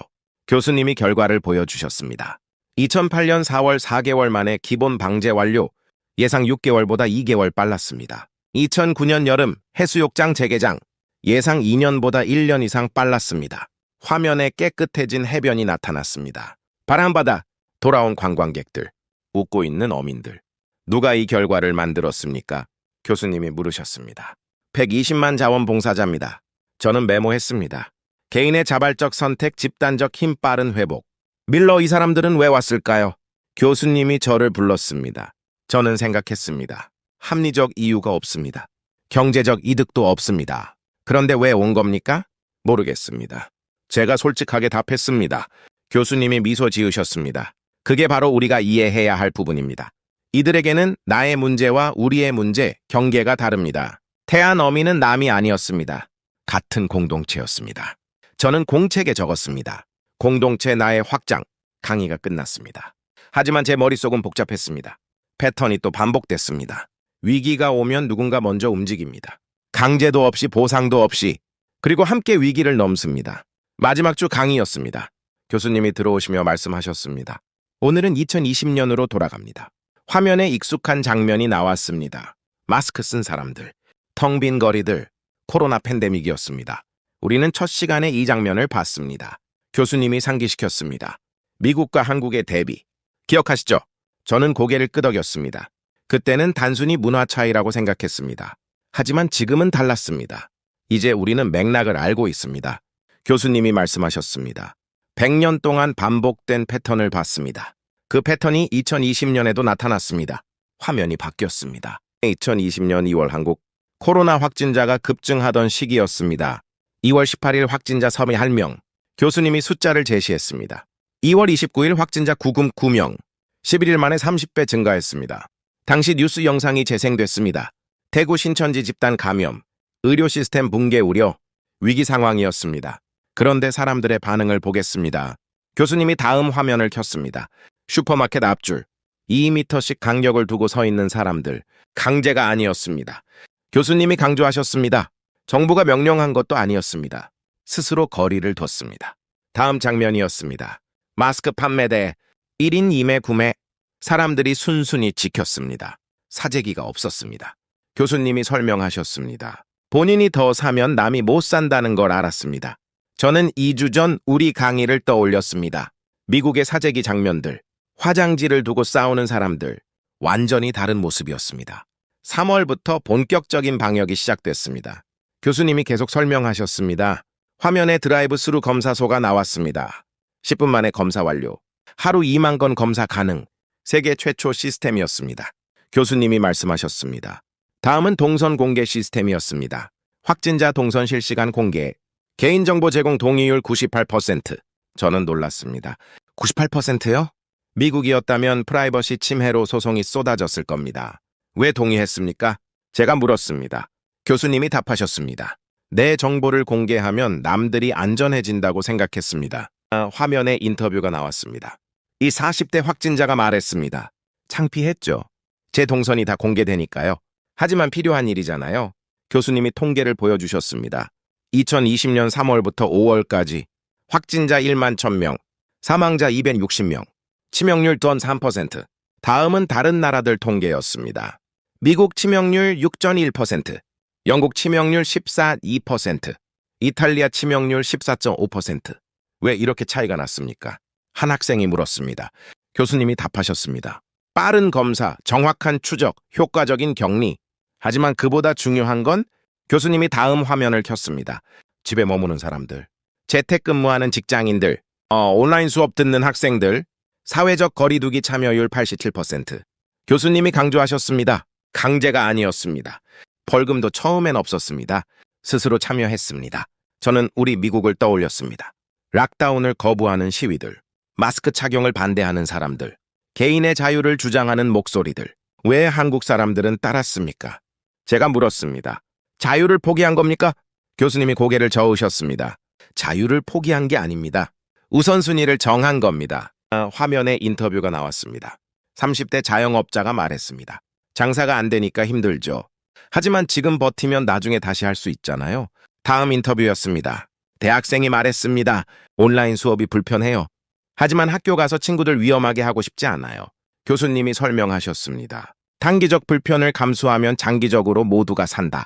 교수님이 결과를 보여주셨습니다. 2008년 4월 4개월 만에 기본 방제 완료, 예상 6개월보다 2개월 빨랐습니다. 2009년 여름 해수욕장 재개장, 예상 2년보다 1년 이상 빨랐습니다. 화면에 깨끗해진 해변이 나타났습니다. 바람바다, 돌아온 관광객들, 웃고 있는 어민들. 누가 이 결과를 만들었습니까? 교수님이 물으셨습니다. 120만 자원봉사자입니다. 저는 메모했습니다. 개인의 자발적 선택, 집단적 힘 빠른 회복. 밀러 이 사람들은 왜 왔을까요? 교수님이 저를 불렀습니다. 저는 생각했습니다. 합리적 이유가 없습니다. 경제적 이득도 없습니다. 그런데 왜 온 겁니까? 모르겠습니다. 제가 솔직하게 답했습니다. 교수님이 미소 지으셨습니다. 그게 바로 우리가 이해해야 할 부분입니다. 이들에게는 나의 문제와 우리의 문제, 경계가 다릅니다. 태안 어민은 남이 아니었습니다. 같은 공동체였습니다. 저는 공책에 적었습니다. 공동체 나의 확장, 강의가 끝났습니다. 하지만 제 머릿속은 복잡했습니다. 패턴이 또 반복됐습니다. 위기가 오면 누군가 먼저 움직입니다. 강제도 없이 보상도 없이, 그리고 함께 위기를 넘습니다. 마지막 주 강의였습니다. 교수님이 들어오시며 말씀하셨습니다. 오늘은 2020년으로 돌아갑니다. 화면에 익숙한 장면이 나왔습니다. 마스크 쓴 사람들, 텅 빈 거리들, 코로나 팬데믹이었습니다. 우리는 첫 시간에 이 장면을 봤습니다. 교수님이 상기시켰습니다. 미국과 한국의 대비. 기억하시죠? 저는 고개를 끄덕였습니다. 그때는 단순히 문화 차이라고 생각했습니다. 하지만 지금은 달랐습니다. 이제 우리는 맥락을 알고 있습니다. 교수님이 말씀하셨습니다. 100년 동안 반복된 패턴을 봤습니다. 그 패턴이 2020년에도 나타났습니다. 화면이 바뀌었습니다. 2020년 2월 한국 코로나 확진자가 급증하던 시기였습니다. 2월 18일 확진자 31명. 교수님이 숫자를 제시했습니다. 2월 29일 확진자 9명. 11일 만에 30배 증가했습니다. 당시 뉴스 영상이 재생됐습니다. 대구 신천지 집단 감염, 의료 시스템 붕괴 우려, 위기 상황이었습니다. 그런데 사람들의 반응을 보겠습니다. 교수님이 다음 화면을 켰습니다. 슈퍼마켓 앞줄, 2m씩 간격을 두고 서 있는 사람들, 강제가 아니었습니다. 교수님이 강조하셨습니다. 정부가 명령한 것도 아니었습니다. 스스로 거리를 뒀습니다. 다음 장면이었습니다. 마스크 판매대, 1인 2매 구매, 사람들이 순순히 지켰습니다. 사재기가 없었습니다. 교수님이 설명하셨습니다. 본인이 더 사면 남이 못 산다는 걸 알았습니다. 저는 2주 전 우리 강의를 떠올렸습니다. 미국의 사재기 장면들, 화장지를 두고 싸우는 사람들, 완전히 다른 모습이었습니다. 3월부터 본격적인 방역이 시작됐습니다. 교수님이 계속 설명하셨습니다. 화면에 드라이브 스루 검사소가 나왔습니다. 10분 만에 검사 완료. 하루 2만 건 검사 가능. 세계 최초 시스템이었습니다. 교수님이 말씀하셨습니다. 다음은 동선 공개 시스템이었습니다. 확진자 동선 실시간 공개. 개인정보 제공 동의율 98%. 저는 놀랐습니다. 98%요? 미국이었다면 프라이버시 침해로 소송이 쏟아졌을 겁니다. 왜 동의했습니까? 제가 물었습니다. 교수님이 답하셨습니다. 내 정보를 공개하면 남들이 안전해진다고 생각했습니다. 화면에 인터뷰가 나왔습니다. 이 40대 확진자가 말했습니다. 창피했죠. 제 동선이 다 공개되니까요. 하지만 필요한 일이잖아요. 교수님이 통계를 보여주셨습니다. 2020년 3월부터 5월까지 확진자 1만 1000명, 사망자 260명, 치명률 돈 3%. 다음은 다른 나라들 통계였습니다. 미국 치명률 6.1%, 영국 치명률 14.2%, 이탈리아 치명률 14.5%. 왜 이렇게 차이가 났습니까? 한 학생이 물었습니다. 교수님이 답하셨습니다. 빠른 검사, 정확한 추적, 효과적인 격리. 하지만 그보다 중요한 건 교수님이 다음 화면을 켰습니다. 집에 머무는 사람들, 재택근무하는 직장인들, 온라인 수업 듣는 학생들, 사회적 거리두기 참여율 87%. 교수님이 강조하셨습니다. 강제가 아니었습니다. 벌금도 처음엔 없었습니다. 스스로 참여했습니다. 저는 우리 미국을 떠올렸습니다. 락다운을 거부하는 시위들, 마스크 착용을 반대하는 사람들, 개인의 자유를 주장하는 목소리들. 왜 한국 사람들은 따랐습니까? 제가 물었습니다. 자유를 포기한 겁니까? 교수님이 고개를 저으셨습니다. 자유를 포기한 게 아닙니다. 우선순위를 정한 겁니다. 화면에 인터뷰가 나왔습니다. 30대 자영업자가 말했습니다. 장사가 안 되니까 힘들죠. 하지만 지금 버티면 나중에 다시 할 수 있잖아요. 다음 인터뷰였습니다. 대학생이 말했습니다. 온라인 수업이 불편해요. 하지만 학교 가서 친구들 위험하게 하고 싶지 않아요. 교수님이 설명하셨습니다. 단기적 불편을 감수하면 장기적으로 모두가 산다.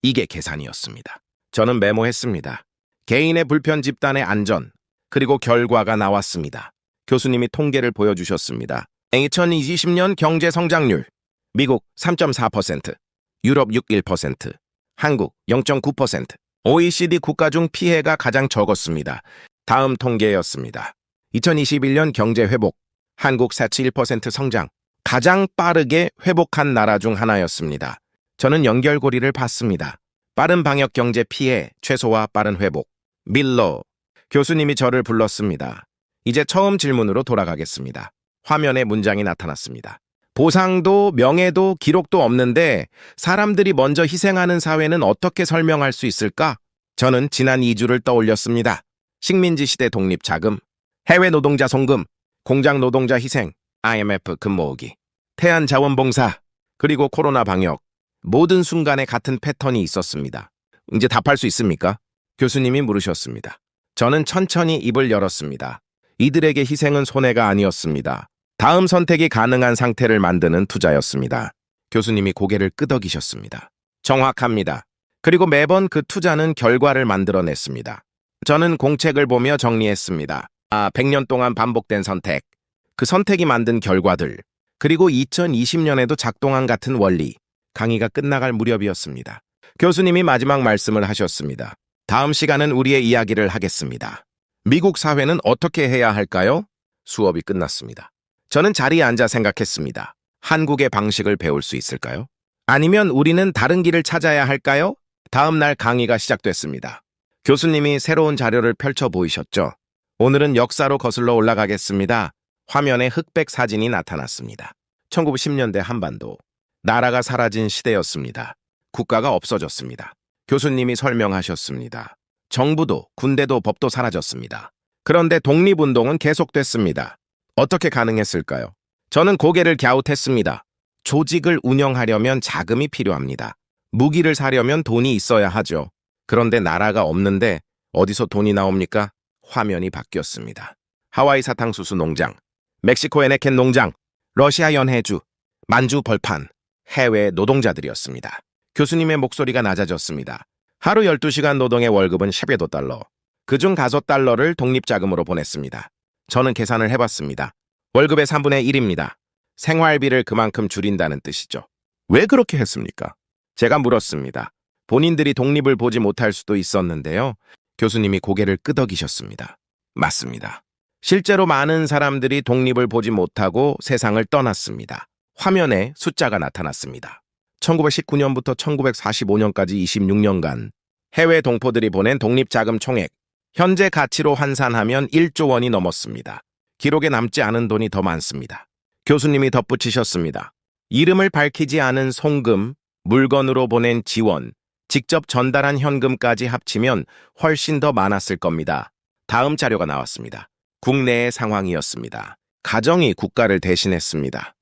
이게 계산이었습니다. 저는 메모했습니다. 개인의 불편 집단의 안전, 그리고 결과가 나왔습니다. 교수님이 통계를 보여주셨습니다. 2020년 경제 성장률, 미국 3.4%, 유럽 6.1%, 한국 0.9%, OECD 국가 중 피해가 가장 적었습니다. 다음 통계였습니다. 2021년 경제 회복, 한국 4.1% 성장, 가장 빠르게 회복한 나라 중 하나였습니다. 저는 연결고리를 봤습니다. 빠른 방역 경제 피해 최소화 빠른 회복. 밀러. 교수님이 저를 불렀습니다. 이제 처음 질문으로 돌아가겠습니다. 화면에 문장이 나타났습니다. 보상도 명예도 기록도 없는데 사람들이 먼저 희생하는 사회는 어떻게 설명할 수 있을까? 저는 지난 2주를 떠올렸습니다. 식민지 시대 독립자금, 해외 노동자 송금, 공장 노동자 희생, IMF 금 모으기, 태안 자원봉사, 그리고 코로나 방역. 모든 순간에 같은 패턴이 있었습니다. 이제 답할 수 있습니까? 교수님이 물으셨습니다. 저는 천천히 입을 열었습니다. 이들에게 희생은 손해가 아니었습니다. 다음 선택이 가능한 상태를 만드는 투자였습니다. 교수님이 고개를 끄덕이셨습니다. 정확합니다. 그리고 매번 그 투자는 결과를 만들어냈습니다. 저는 공책을 보며 정리했습니다. 100년 동안 반복된 선택, 그 선택이 만든 결과들, 그리고 2020년에도 작동한 같은 원리. 강의가 끝나갈 무렵이었습니다. 교수님이 마지막 말씀을 하셨습니다. 다음 시간은 우리의 이야기를 하겠습니다. 미국 사회는 어떻게 해야 할까요? 수업이 끝났습니다. 저는 자리에 앉아 생각했습니다. 한국의 방식을 배울 수 있을까요? 아니면 우리는 다른 길을 찾아야 할까요? 다음 날 강의가 시작됐습니다. 교수님이 새로운 자료를 펼쳐 보이셨죠? 오늘은 역사로 거슬러 올라가겠습니다. 화면에 흑백 사진이 나타났습니다. 1910년대 한반도. 나라가 사라진 시대였습니다. 국가가 없어졌습니다. 교수님이 설명하셨습니다. 정부도 군대도 법도 사라졌습니다. 그런데 독립운동은 계속됐습니다. 어떻게 가능했을까요? 저는 고개를 갸웃했습니다. 조직을 운영하려면 자금이 필요합니다. 무기를 사려면 돈이 있어야 하죠. 그런데 나라가 없는데 어디서 돈이 나옵니까? 화면이 바뀌었습니다. 하와이 사탕수수 농장, 멕시코 에네켄 농장, 러시아 연해주, 만주 벌판, 해외 노동자들이었습니다. 교수님의 목소리가 낮아졌습니다. 하루 12시간 노동의 월급은 10여 달러. 그중 5달러를 독립자금으로 보냈습니다. 저는 계산을 해봤습니다. 월급의 3분의 1입니다. 생활비를 그만큼 줄인다는 뜻이죠. 왜 그렇게 했습니까? 제가 물었습니다. 본인들이 독립을 보지 못할 수도 있었는데요. 교수님이 고개를 끄덕이셨습니다. 맞습니다. 실제로 많은 사람들이 독립을 보지 못하고 세상을 떠났습니다. 화면에 숫자가 나타났습니다. 1919년부터 1945년까지 26년간 해외 동포들이 보낸 독립자금 총액, 현재 가치로 환산하면 1조 원이 넘었습니다. 기록에 남지 않은 돈이 더 많습니다. 교수님이 덧붙이셨습니다. 이름을 밝히지 않은 송금, 물건으로 보낸 지원, 직접 전달한 현금까지 합치면 훨씬 더 많았을 겁니다. 다음 자료가 나왔습니다. 국내의 상황이었습니다. 가정이 국가를 대신했습니다.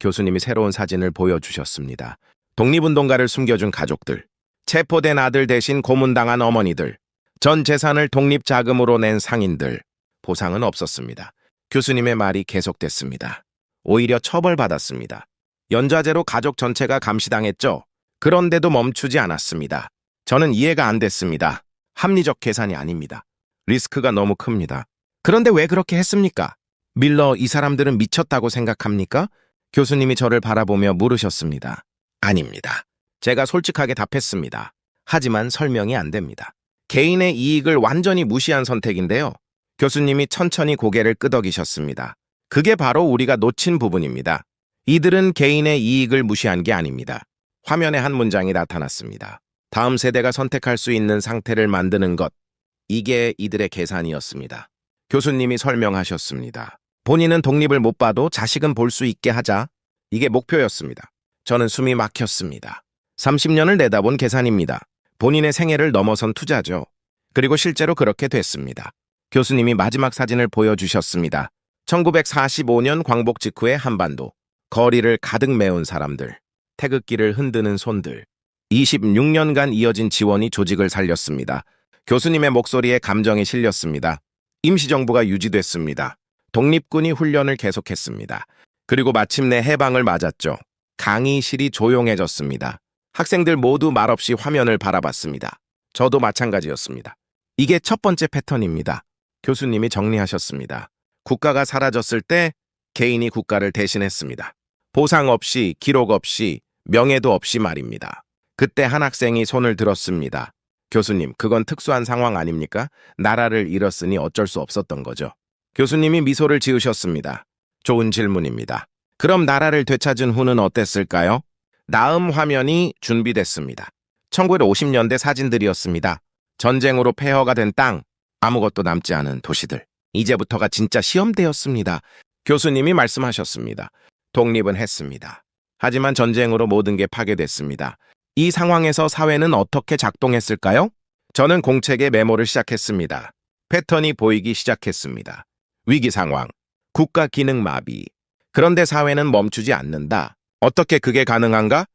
교수님이 새로운 사진을 보여주셨습니다. 독립운동가를 숨겨준 가족들, 체포된 아들 대신 고문당한 어머니들, 전 재산을 독립자금으로 낸 상인들, 보상은 없었습니다. 교수님의 말이 계속됐습니다. 오히려 처벌받았습니다. 연좌제로 가족 전체가 감시당했죠. 그런데도 멈추지 않았습니다. 저는 이해가 안 됐습니다. 합리적 계산이 아닙니다. 리스크가 너무 큽니다. 그런데 왜 그렇게 했습니까? 밀러, 이 사람들은 미쳤다고 생각합니까? 교수님이 저를 바라보며 물으셨습니다. 아닙니다. 제가 솔직하게 답했습니다. 하지만 설명이 안 됩니다. 개인의 이익을 완전히 무시한 선택인데요. 교수님이 천천히 고개를 끄덕이셨습니다. 그게 바로 우리가 놓친 부분입니다. 이들은 개인의 이익을 무시한 게 아닙니다. 화면에 한 문장이 나타났습니다. 다음 세대가 선택할 수 있는 상태를 만드는 것. 이게 이들의 계산이었습니다. 교수님이 설명하셨습니다. 본인은 독립을 못 봐도 자식은 볼 수 있게 하자. 이게 목표였습니다. 저는 숨이 막혔습니다. 30년을 내다본 계산입니다. 본인의 생애를 넘어선 투자죠. 그리고 실제로 그렇게 됐습니다. 교수님이 마지막 사진을 보여주셨습니다. 1945년 광복 직후의 한반도. 거리를 가득 메운 사람들. 태극기를 흔드는 손들. 26년간 이어진 지원이 조직을 살렸습니다. 교수님의 목소리에 감정이 실렸습니다. 임시정부가 유지됐습니다. 독립군이 훈련을 계속했습니다. 그리고 마침내 해방을 맞았죠. 강의실이 조용해졌습니다. 학생들 모두 말없이 화면을 바라봤습니다. 저도 마찬가지였습니다. 이게 첫 번째 패턴입니다. 교수님이 정리하셨습니다. 국가가 사라졌을 때 개인이 국가를 대신했습니다. 보상 없이, 기록 없이, 명예도 없이 말입니다. 그때 한 학생이 손을 들었습니다. 교수님, 그건 특수한 상황 아닙니까? 나라를 잃었으니 어쩔 수 없었던 거죠. 교수님이 미소를 지으셨습니다. 좋은 질문입니다. 그럼 나라를 되찾은 후는 어땠을까요? 다음 화면이 준비됐습니다. 1950년대 사진들이었습니다. 전쟁으로 폐허가 된 땅, 아무것도 남지 않은 도시들. 이제부터가 진짜 시험대였습니다. 교수님이 말씀하셨습니다. 독립은 했습니다. 하지만 전쟁으로 모든 게 파괴됐습니다. 이 상황에서 사회는 어떻게 작동했을까요? 저는 공책에 메모를 시작했습니다. 패턴이 보이기 시작했습니다. 위기 상황, 국가 기능 마비. 그런데 사회는 멈추지 않는다. 어떻게 그게 가능한가?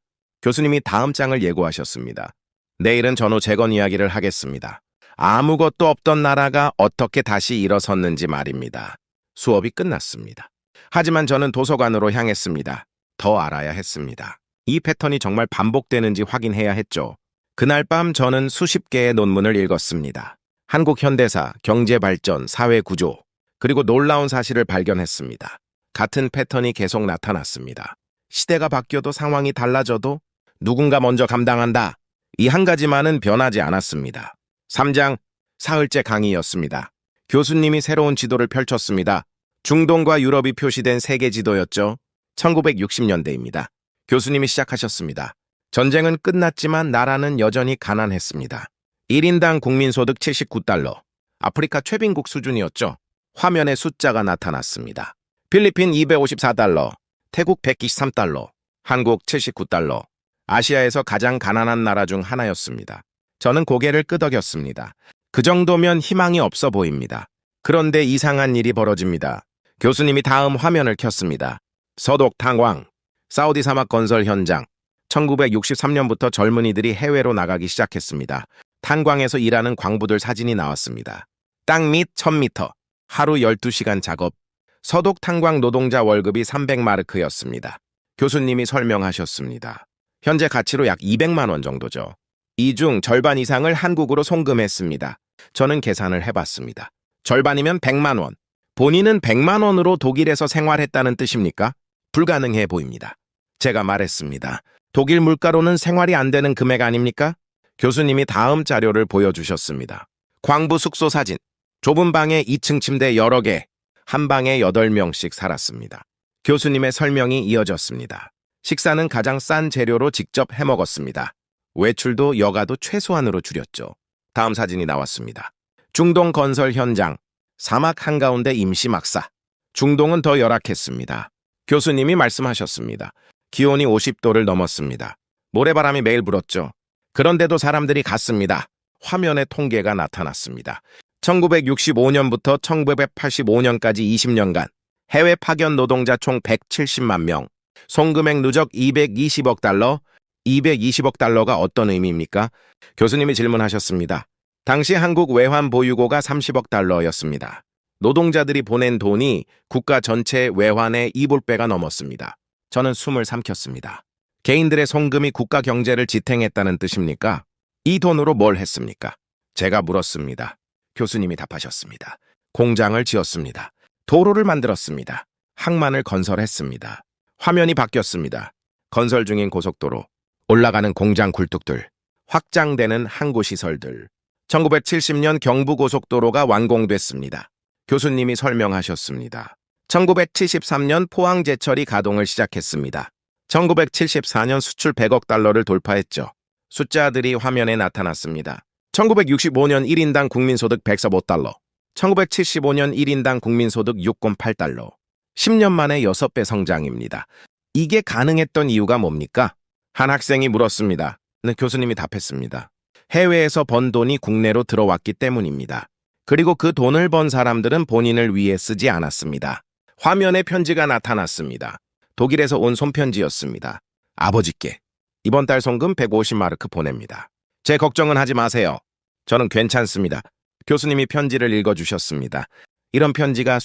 교수님이 다음 장을 예고하셨습니다. 내일은 전후 재건 이야기를 하겠습니다. 아무것도 없던 나라가 어떻게 다시 일어섰는지 말입니다. 수업이 끝났습니다. 하지만 저는 도서관으로 향했습니다. 더 알아야 했습니다. 이 패턴이 정말 반복되는지 확인해야 했죠. 그날 밤 저는 수십 개의 논문을 읽었습니다. 한국 현대사, 경제발전, 사회구조, 그리고 놀라운 사실을 발견했습니다. 같은 패턴이 계속 나타났습니다. 시대가 바뀌어도 상황이 달라져도 누군가 먼저 감당한다. 이 한 가지만은 변하지 않았습니다. 3장, 사흘째 강의였습니다. 교수님이 새로운 지도를 펼쳤습니다. 중동과 유럽이 표시된 세계 지도였죠. 1960년대입니다. 교수님이 시작하셨습니다. 전쟁은 끝났지만 나라는 여전히 가난했습니다. 1인당 국민소득 79달러. 아프리카 최빈국 수준이었죠. 화면에 숫자가 나타났습니다. 필리핀 254달러, 태국 123달러, 한국 79달러. 아시아에서 가장 가난한 나라 중 하나였습니다. 저는 고개를 끄덕였습니다. 그 정도면 희망이 없어 보입니다. 그런데 이상한 일이 벌어집니다. 교수님이 다음 화면을 켰습니다. 서독 탄광, 사우디 사막 건설 현장. 1963년부터 젊은이들이 해외로 나가기 시작했습니다. 탄광에서 일하는 광부들 사진이 나왔습니다. 땅 밑 1000m, 하루 12시간 작업. 서독 탄광 노동자 월급이 300마르크였습니다. 교수님이 설명하셨습니다. 현재 가치로 약 200만 원 정도죠. 이 중 절반 이상을 한국으로 송금했습니다. 저는 계산을 해봤습니다. 절반이면 100만 원. 본인은 100만 원으로 독일에서 생활했다는 뜻입니까? 불가능해 보입니다. 제가 말했습니다. 독일 물가로는 생활이 안 되는 금액 아닙니까? 교수님이 다음 자료를 보여주셨습니다. 광부 숙소 사진. 좁은 방에 2층 침대 여러 개. 한 방에 8명씩 살았습니다. 교수님의 설명이 이어졌습니다. 식사는 가장 싼 재료로 직접 해먹었습니다. 외출도 여가도 최소한으로 줄였죠. 다음 사진이 나왔습니다. 중동 건설 현장. 사막 한가운데 임시 막사. 중동은 더 열악했습니다. 교수님이 말씀하셨습니다. 기온이 50도를 넘었습니다. 모래바람이 매일 불었죠. 그런데도 사람들이 갔습니다. 화면에 통계가 나타났습니다. 1965년부터 1985년까지 20년간 해외 파견 노동자 총 170만 명, 송금액 누적 220억 달러, 220억 달러가 어떤 의미입니까? 교수님이 질문하셨습니다. 당시 한국 외환 보유고가 30억 달러였습니다. 노동자들이 보낸 돈이 국가 전체 외환의 2불배가 넘었습니다. 저는 숨을 삼켰습니다. 개인들의 송금이 국가 경제를 지탱했다는 뜻입니까? 이 돈으로 뭘 했습니까? 제가 물었습니다. 교수님이 답하셨습니다. 공장을 지었습니다. 도로를 만들었습니다. 항만을 건설했습니다. 화면이 바뀌었습니다. 건설 중인 고속도로, 올라가는 공장 굴뚝들, 확장되는 항구시설들. 1970년 경부고속도로가 완공됐습니다. 교수님이 설명하셨습니다. 1973년 포항제철이 가동을 시작했습니다. 1974년 수출 100억 달러를 돌파했죠. 숫자들이 화면에 나타났습니다. 1965년 1인당 국민소득 115달러, 1975년 1인당 국민소득 6.8달러, 10년 만에 6배 성장입니다. 이게 가능했던 이유가 뭡니까? 한 학생이 물었습니다. 교수님이 답했습니다. 해외에서 번 돈이 국내로 들어왔기 때문입니다. 그리고 그 돈을 번 사람들은 본인을 위해 쓰지 않았습니다. 화면에 편지가 나타났습니다. 독일에서 온 손편지였습니다. 아버지께 이번 달 송금 150마르크 보냅니다. 제 걱정은 하지 마세요. 저는 괜찮습니다. 교수님이 편지를 읽어주셨습니다. 이런 편지가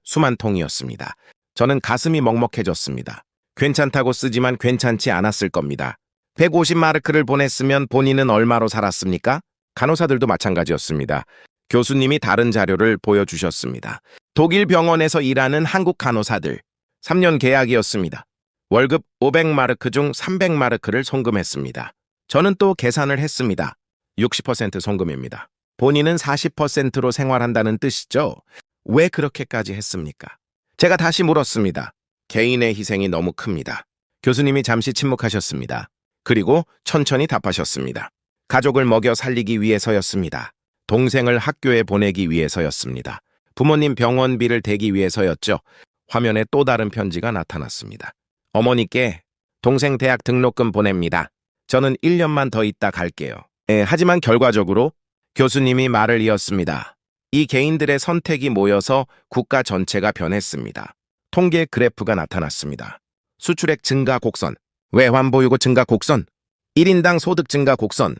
수만 통이었습니다. 저는 가슴이 먹먹해졌습니다. 괜찮다고 쓰지만 괜찮지 않았을 겁니다. 150마르크를 보냈으면 본인은 얼마로 살았습니까? 간호사들도 마찬가지였습니다. 교수님이 다른 자료를 보여주셨습니다. 독일 병원에서 일하는 한국 간호사들 3년 계약이었습니다. 월급 500마르크 중 300마르크를 송금했습니다. 저는 또 계산을 했습니다. 60% 송금입니다. 본인은 40%로 생활한다는 뜻이죠. 왜 그렇게까지 했습니까? 제가 다시 물었습니다. 개인의 희생이 너무 큽니다. 교수님이 잠시 침묵하셨습니다. 그리고 천천히 답하셨습니다. 가족을 먹여 살리기 위해서였습니다. 동생을 학교에 보내기 위해서였습니다. 부모님 병원비를 대기 위해서였죠. 화면에 또 다른 편지가 나타났습니다. 어머니께 동생 대학 등록금 보냅니다. 저는 1년만 더 있다 갈게요. 하지만 결과적으로 교수님이 말을 이었습니다. 이 개인들의 선택이 모여서 국가 전체가 변했습니다. 통계 그래프가 나타났습니다. 수출액 증가 곡선, 외환보유고 증가 곡선, 1인당 소득 증가 곡선,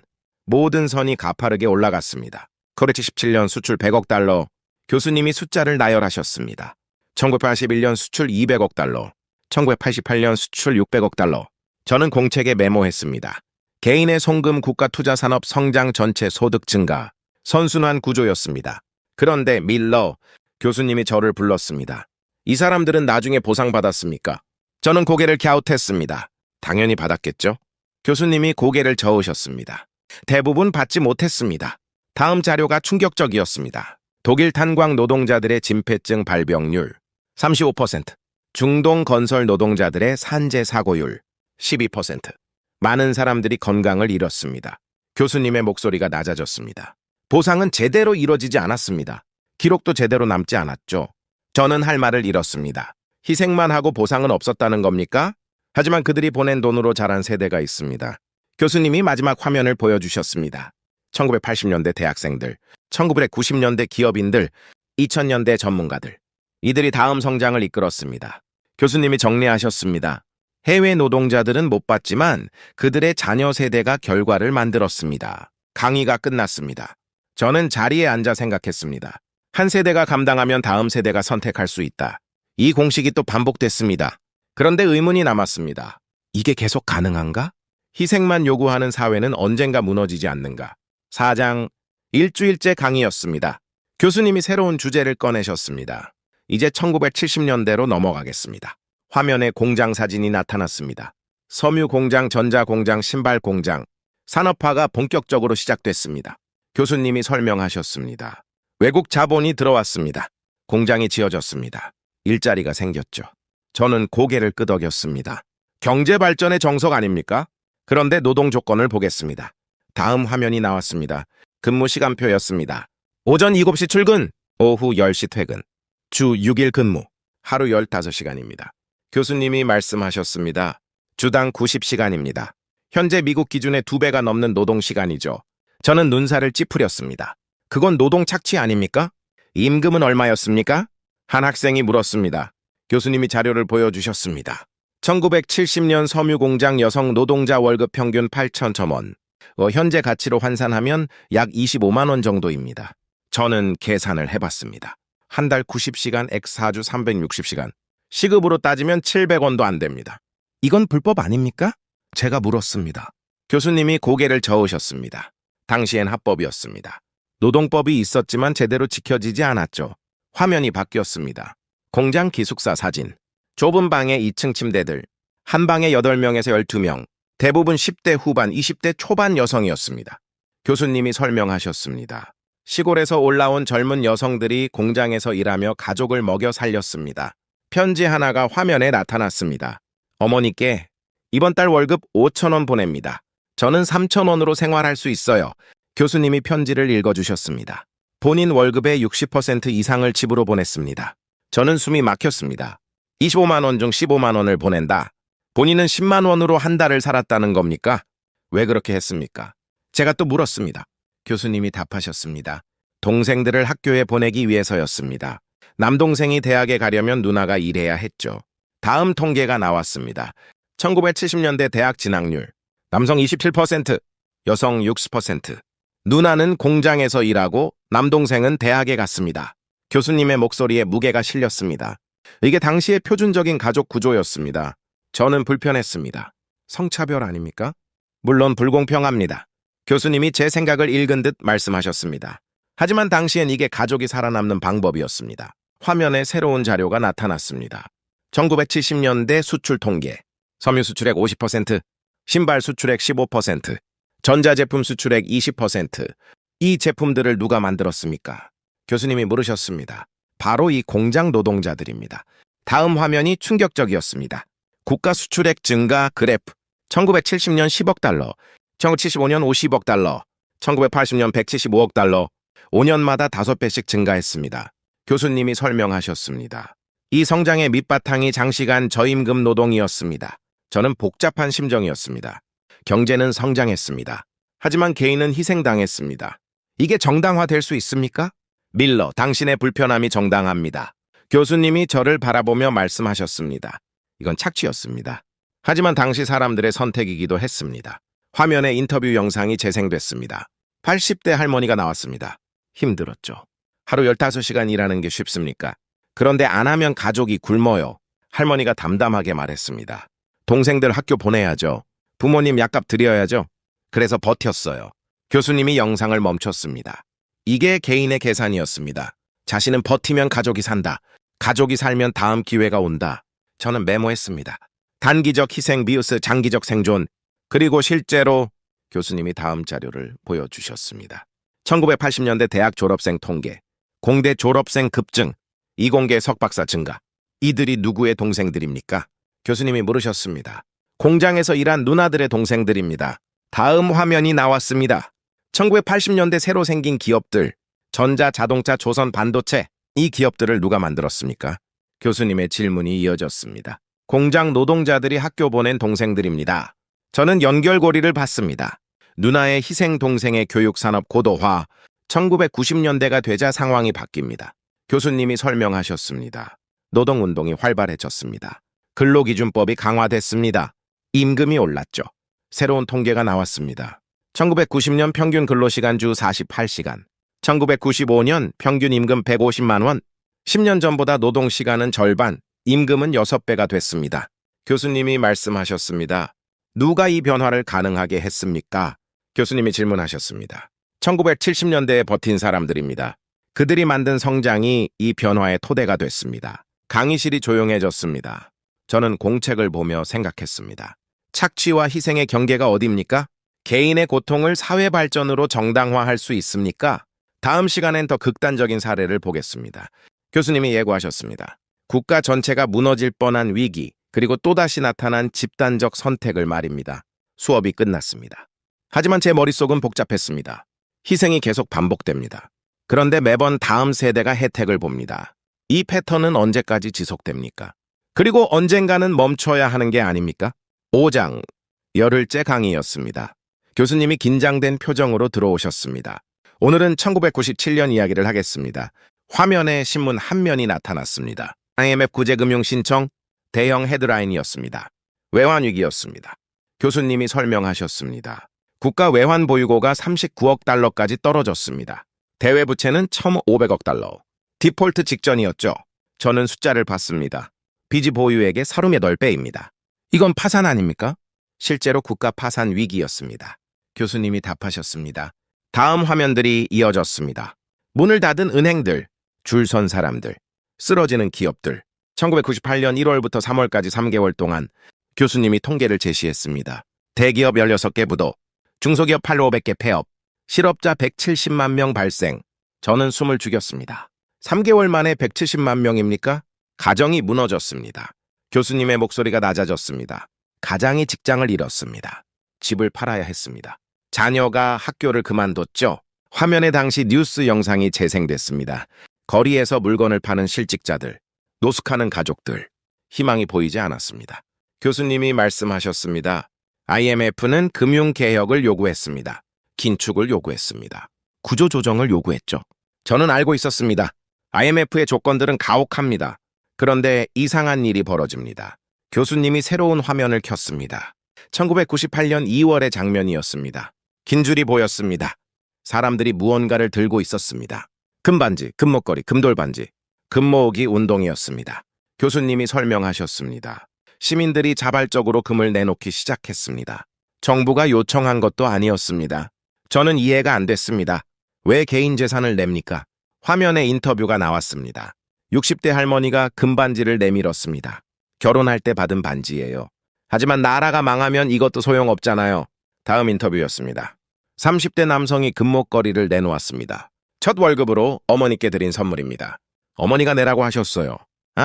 모든 선이 가파르게 올라갔습니다. 코르치 17년 수출 100억 달러, 교수님이 숫자를 나열하셨습니다. 1981년 수출 200억 달러, 1988년 수출 600억 달러. 저는 공책에 메모했습니다. 개인의 송금 국가 투자 산업 성장 전체 소득 증가, 선순환 구조였습니다. 그런데 밀러 교수님이 저를 불렀습니다. 이 사람들은 나중에 보상받았습니까? 저는 고개를 갸웃했습니다. 당연히 받았겠죠? 교수님이 고개를 저으셨습니다. 대부분 받지 못했습니다. 다음 자료가 충격적이었습니다. 독일 탄광 노동자들의 진폐증 발병률 35%, 중동 건설 노동자들의 산재 사고율 12%. 많은 사람들이 건강을 잃었습니다. 교수님의 목소리가 낮아졌습니다. 보상은 제대로 이루어지지 않았습니다. 기록도 제대로 남지 않았죠. 저는 할 말을 잃었습니다. 희생만 하고 보상은 없었다는 겁니까? 하지만 그들이 보낸 돈으로 자란 세대가 있습니다. 교수님이 마지막 화면을 보여주셨습니다. 1980년대 대학생들, 1990년대 기업인들, 2000년대 전문가들. 이들이 다음 성장을 이끌었습니다. 교수님이 정리하셨습니다. 해외 노동자들은 못 봤지만 그들의 자녀 세대가 결과를 만들었습니다. 강의가 끝났습니다. 저는 자리에 앉아 생각했습니다. 한 세대가 감당하면 다음 세대가 선택할 수 있다. 이 공식이 또 반복됐습니다. 그런데 의문이 남았습니다. 이게 계속 가능한가? 희생만 요구하는 사회는 언젠가 무너지지 않는가? 4장, 일주일째 강의였습니다. 교수님이 새로운 주제를 꺼내셨습니다. 이제 1970년대로 넘어가겠습니다. 화면에 공장 사진이 나타났습니다. 섬유 공장, 전자 공장, 신발 공장. 산업화가 본격적으로 시작됐습니다. 교수님이 설명하셨습니다. 외국 자본이 들어왔습니다. 공장이 지어졌습니다. 일자리가 생겼죠. 저는 고개를 끄덕였습니다. 경제 발전의 정석 아닙니까? 그런데 노동 조건을 보겠습니다. 다음 화면이 나왔습니다. 근무 시간표였습니다. 오전 7시 출근, 오후 10시 퇴근. 주 6일 근무, 하루 15시간입니다. 교수님이 말씀하셨습니다. 주당 90시간입니다. 현재 미국 기준의 2배가 넘는 노동시간이죠. 저는 눈살을 찌푸렸습니다. 그건 노동 착취 아닙니까? 임금은 얼마였습니까? 한 학생이 물었습니다. 교수님이 자료를 보여주셨습니다. 1970년 섬유공장 여성 노동자 월급 평균 8,000원. 현재 가치로 환산하면 약 25만 원 정도입니다. 저는 계산을 해봤습니다. 한 달 90시간, 엑 4주 360시간. 시급으로 따지면 700원도 안 됩니다. 이건 불법 아닙니까? 제가 물었습니다. 교수님이 고개를 저으셨습니다. 당시엔 합법이었습니다. 노동법이 있었지만 제대로 지켜지지 않았죠. 화면이 바뀌었습니다. 공장 기숙사 사진. 좁은 방에 2층 침대들. 한 방에 8명에서 12명. 대부분 10대 후반, 20대 초반 여성이었습니다. 교수님이 설명하셨습니다. 시골에서 올라온 젊은 여성들이 공장에서 일하며 가족을 먹여 살렸습니다. 편지 하나가 화면에 나타났습니다. 어머니께 이번 달 월급 5,000원 보냅니다. 저는 3,000원으로 생활할 수 있어요. 교수님이 편지를 읽어주셨습니다. 본인 월급의 60% 이상을 집으로 보냈습니다. 저는 숨이 막혔습니다. 25만 원 중 15만 원을 보낸다. 본인은 10만 원으로 한 달을 살았다는 겁니까? 왜 그렇게 했습니까? 제가 또 물었습니다. 교수님이 답하셨습니다. 동생들을 학교에 보내기 위해서였습니다. 남동생이 대학에 가려면 누나가 일해야 했죠. 다음 통계가 나왔습니다. 1970년대 대학 진학률. 남성 27%, 여성 60%. 누나는 공장에서 일하고 남동생은 대학에 갔습니다. 교수님의 목소리에 무게가 실렸습니다. 이게 당시의 표준적인 가족 구조였습니다. 저는 불편했습니다. 성차별 아닙니까? 물론 불공평합니다. 교수님이 제 생각을 읽은 듯 말씀하셨습니다. 하지만 당시엔 이게 가족이 살아남는 방법이었습니다. 화면에 새로운 자료가 나타났습니다. 1970년대 수출 통계. 섬유 수출액 50%, 신발 수출액 15%, 전자제품 수출액 20%. 이 제품들을 누가 만들었습니까? 교수님이 물으셨습니다. 바로 이 공장 노동자들입니다. 다음 화면이 충격적이었습니다. 국가 수출액 증가 그래프. 1970년 10억 달러, 1975년 50억 달러, 1980년 175억 달러, 5년마다 5배씩 증가했습니다. 교수님이 설명하셨습니다. 이 성장의 밑바탕이 장시간 저임금 노동이었습니다. 저는 복잡한 심정이었습니다. 경제는 성장했습니다. 하지만 개인은 희생당했습니다. 이게 정당화될 수 있습니까? 밀러, 당신의 불편함이 정당합니다. 교수님이 저를 바라보며 말씀하셨습니다. 이건 착취였습니다. 하지만 당시 사람들의 선택이기도 했습니다. 화면에 인터뷰 영상이 재생됐습니다. 80대 할머니가 나왔습니다. 힘들었죠. 하루 15시간 일하는 게 쉽습니까? 그런데 안 하면 가족이 굶어요. 할머니가 담담하게 말했습니다. 동생들 학교 보내야죠. 부모님 약값 드려야죠. 그래서 버텼어요. 교수님이 영상을 멈췄습니다. 이게 개인의 계산이었습니다. 자신은 버티면 가족이 산다. 가족이 살면 다음 기회가 온다. 저는 메모했습니다. 단기적 희생 비우스 장기적 생존. 그리고 실제로 교수님이 다음 자료를 보여주셨습니다. 1980년대 대학 졸업생 통계. 공대 졸업생 급증. 이공계 석박사 증가. 이들이 누구의 동생들입니까? 교수님이 물으셨습니다. 공장에서 일한 누나들의 동생들입니다. 다음 화면이 나왔습니다. 1980년대 새로 생긴 기업들. 전자, 자동차, 조선, 반도체. 이 기업들을 누가 만들었습니까? 교수님의 질문이 이어졌습니다. 공장 노동자들이 학교 보낸 동생들입니다. 저는 연결고리를 봤습니다. 누나의 희생 동생의 교육산업 고도화. 1990년대가 되자 상황이 바뀝니다. 교수님이 설명하셨습니다. 노동운동이 활발해졌습니다. 근로기준법이 강화됐습니다. 임금이 올랐죠. 새로운 통계가 나왔습니다. 1990년 평균 근로시간 주 48시간. 1995년 평균 임금 150만 원. 10년 전보다 노동시간은 절반, 임금은 6배가 됐습니다. 교수님이 말씀하셨습니다. 누가 이 변화를 가능하게 했습니까? 교수님이 질문하셨습니다. 1970년대에 버틴 사람들입니다. 그들이 만든 성장이 이 변화의 토대가 됐습니다. 강의실이 조용해졌습니다. 저는 공책을 보며 생각했습니다. 착취와 희생의 경계가 어디입니까? 개인의 고통을 사회 발전으로 정당화할 수 있습니까? 다음 시간엔 더 극단적인 사례를 보겠습니다. 교수님이 예고하셨습니다. 국가 전체가 무너질 뻔한 위기, 그리고 또다시 나타난 집단적 선택을 말입니다. 수업이 끝났습니다. 하지만 제 머릿속은 복잡했습니다. 희생이 계속 반복됩니다. 그런데 매번 다음 세대가 혜택을 봅니다. 이 패턴은 언제까지 지속됩니까? 그리고 언젠가는 멈춰야 하는 게 아닙니까? 5장, 열흘째 강의였습니다. 교수님이 긴장된 표정으로 들어오셨습니다. 오늘은 1997년 이야기를 하겠습니다. 화면에 신문 한 면이 나타났습니다. IMF 구제금융 신청, 대형 헤드라인이었습니다. 외환위기였습니다. 교수님이 설명하셨습니다. 국가 외환 보유고가 39억 달러까지 떨어졌습니다. 대외부채는 1,500억 달러. 디폴트 직전이었죠. 저는 숫자를 봤습니다. 빚이 보유액의 38배입니다. 이건 파산 아닙니까? 실제로 국가 파산 위기였습니다. 교수님이 답하셨습니다. 다음 화면들이 이어졌습니다. 문을 닫은 은행들, 줄 선 사람들, 쓰러지는 기업들. 1998년 1월부터 3월까지 3개월 동안 교수님이 통계를 제시했습니다. 대기업 16개 부도, 중소기업 8,500개 폐업, 실업자 170만 명 발생. 저는 숨을 죽였습니다. 3개월 만에 170만 명입니까? 가정이 무너졌습니다. 교수님의 목소리가 낮아졌습니다. 가장이 직장을 잃었습니다. 집을 팔아야 했습니다. 자녀가 학교를 그만뒀죠. 화면에 당시 뉴스 영상이 재생됐습니다. 거리에서 물건을 파는 실직자들, 노숙하는 가족들, 희망이 보이지 않았습니다. 교수님이 말씀하셨습니다. IMF는 금융개혁을 요구했습니다. 긴축을 요구했습니다. 구조조정을 요구했죠. 저는 알고 있었습니다. IMF의 조건들은 가혹합니다. 그런데 이상한 일이 벌어집니다. 교수님이 새로운 화면을 켰습니다. 1998년 2월의 장면이었습니다. 긴 줄이 보였습니다. 사람들이 무언가를 들고 있었습니다. 금반지, 금목걸이, 금돌반지, 금모으기 운동이었습니다. 교수님이 설명하셨습니다. 시민들이 자발적으로 금을 내놓기 시작했습니다. 정부가 요청한 것도 아니었습니다. 저는 이해가 안 됐습니다. 왜 개인 재산을 냅니까? 화면에 인터뷰가 나왔습니다. 60대 할머니가 금반지를 내밀었습니다. 결혼할 때 받은 반지예요. 하지만 나라가 망하면 이것도 소용없잖아요. 다음 인터뷰였습니다. 30대 남성이 금목걸이를 내놓았습니다. 첫 월급으로 어머니께 드린 선물입니다. 어머니가 내라고 하셨어요.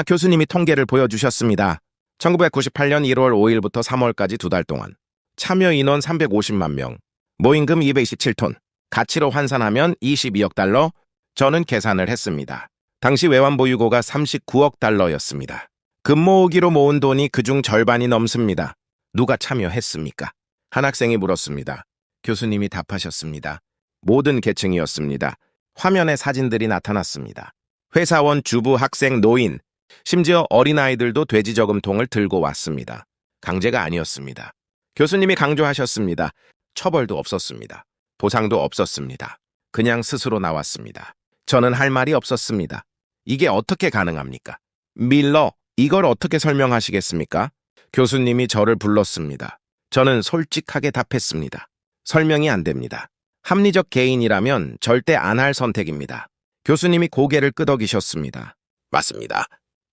교수님이 통계를 보여주셨습니다. 1998년 1월 5일부터 3월까지 2달 동안 참여 인원 350만 명, 모임금 227톤, 가치로 환산하면 22억 달러. 저는 계산을 했습니다. 당시 외환 보유고가 39억 달러였습니다. 금 모으기로 모은 돈이 그중 절반이 넘습니다. 누가 참여했습니까? 한 학생이 물었습니다. 교수님이 답하셨습니다. 모든 계층이었습니다. 화면에 사진들이 나타났습니다. 회사원, 주부, 학생, 노인, 심지어 어린아이들도 돼지 저금통을 들고 왔습니다. 강제가 아니었습니다. 교수님이 강조하셨습니다. 처벌도 없었습니다. 보상도 없었습니다. 그냥 스스로 나왔습니다. 저는 할 말이 없었습니다. 이게 어떻게 가능합니까? 밀러, 이걸 어떻게 설명하시겠습니까? 교수님이 저를 불렀습니다. 저는 솔직하게 답했습니다. 설명이 안 됩니다. 합리적 개인이라면 절대 안 할 선택입니다. 교수님이 고개를 끄덕이셨습니다. 맞습니다.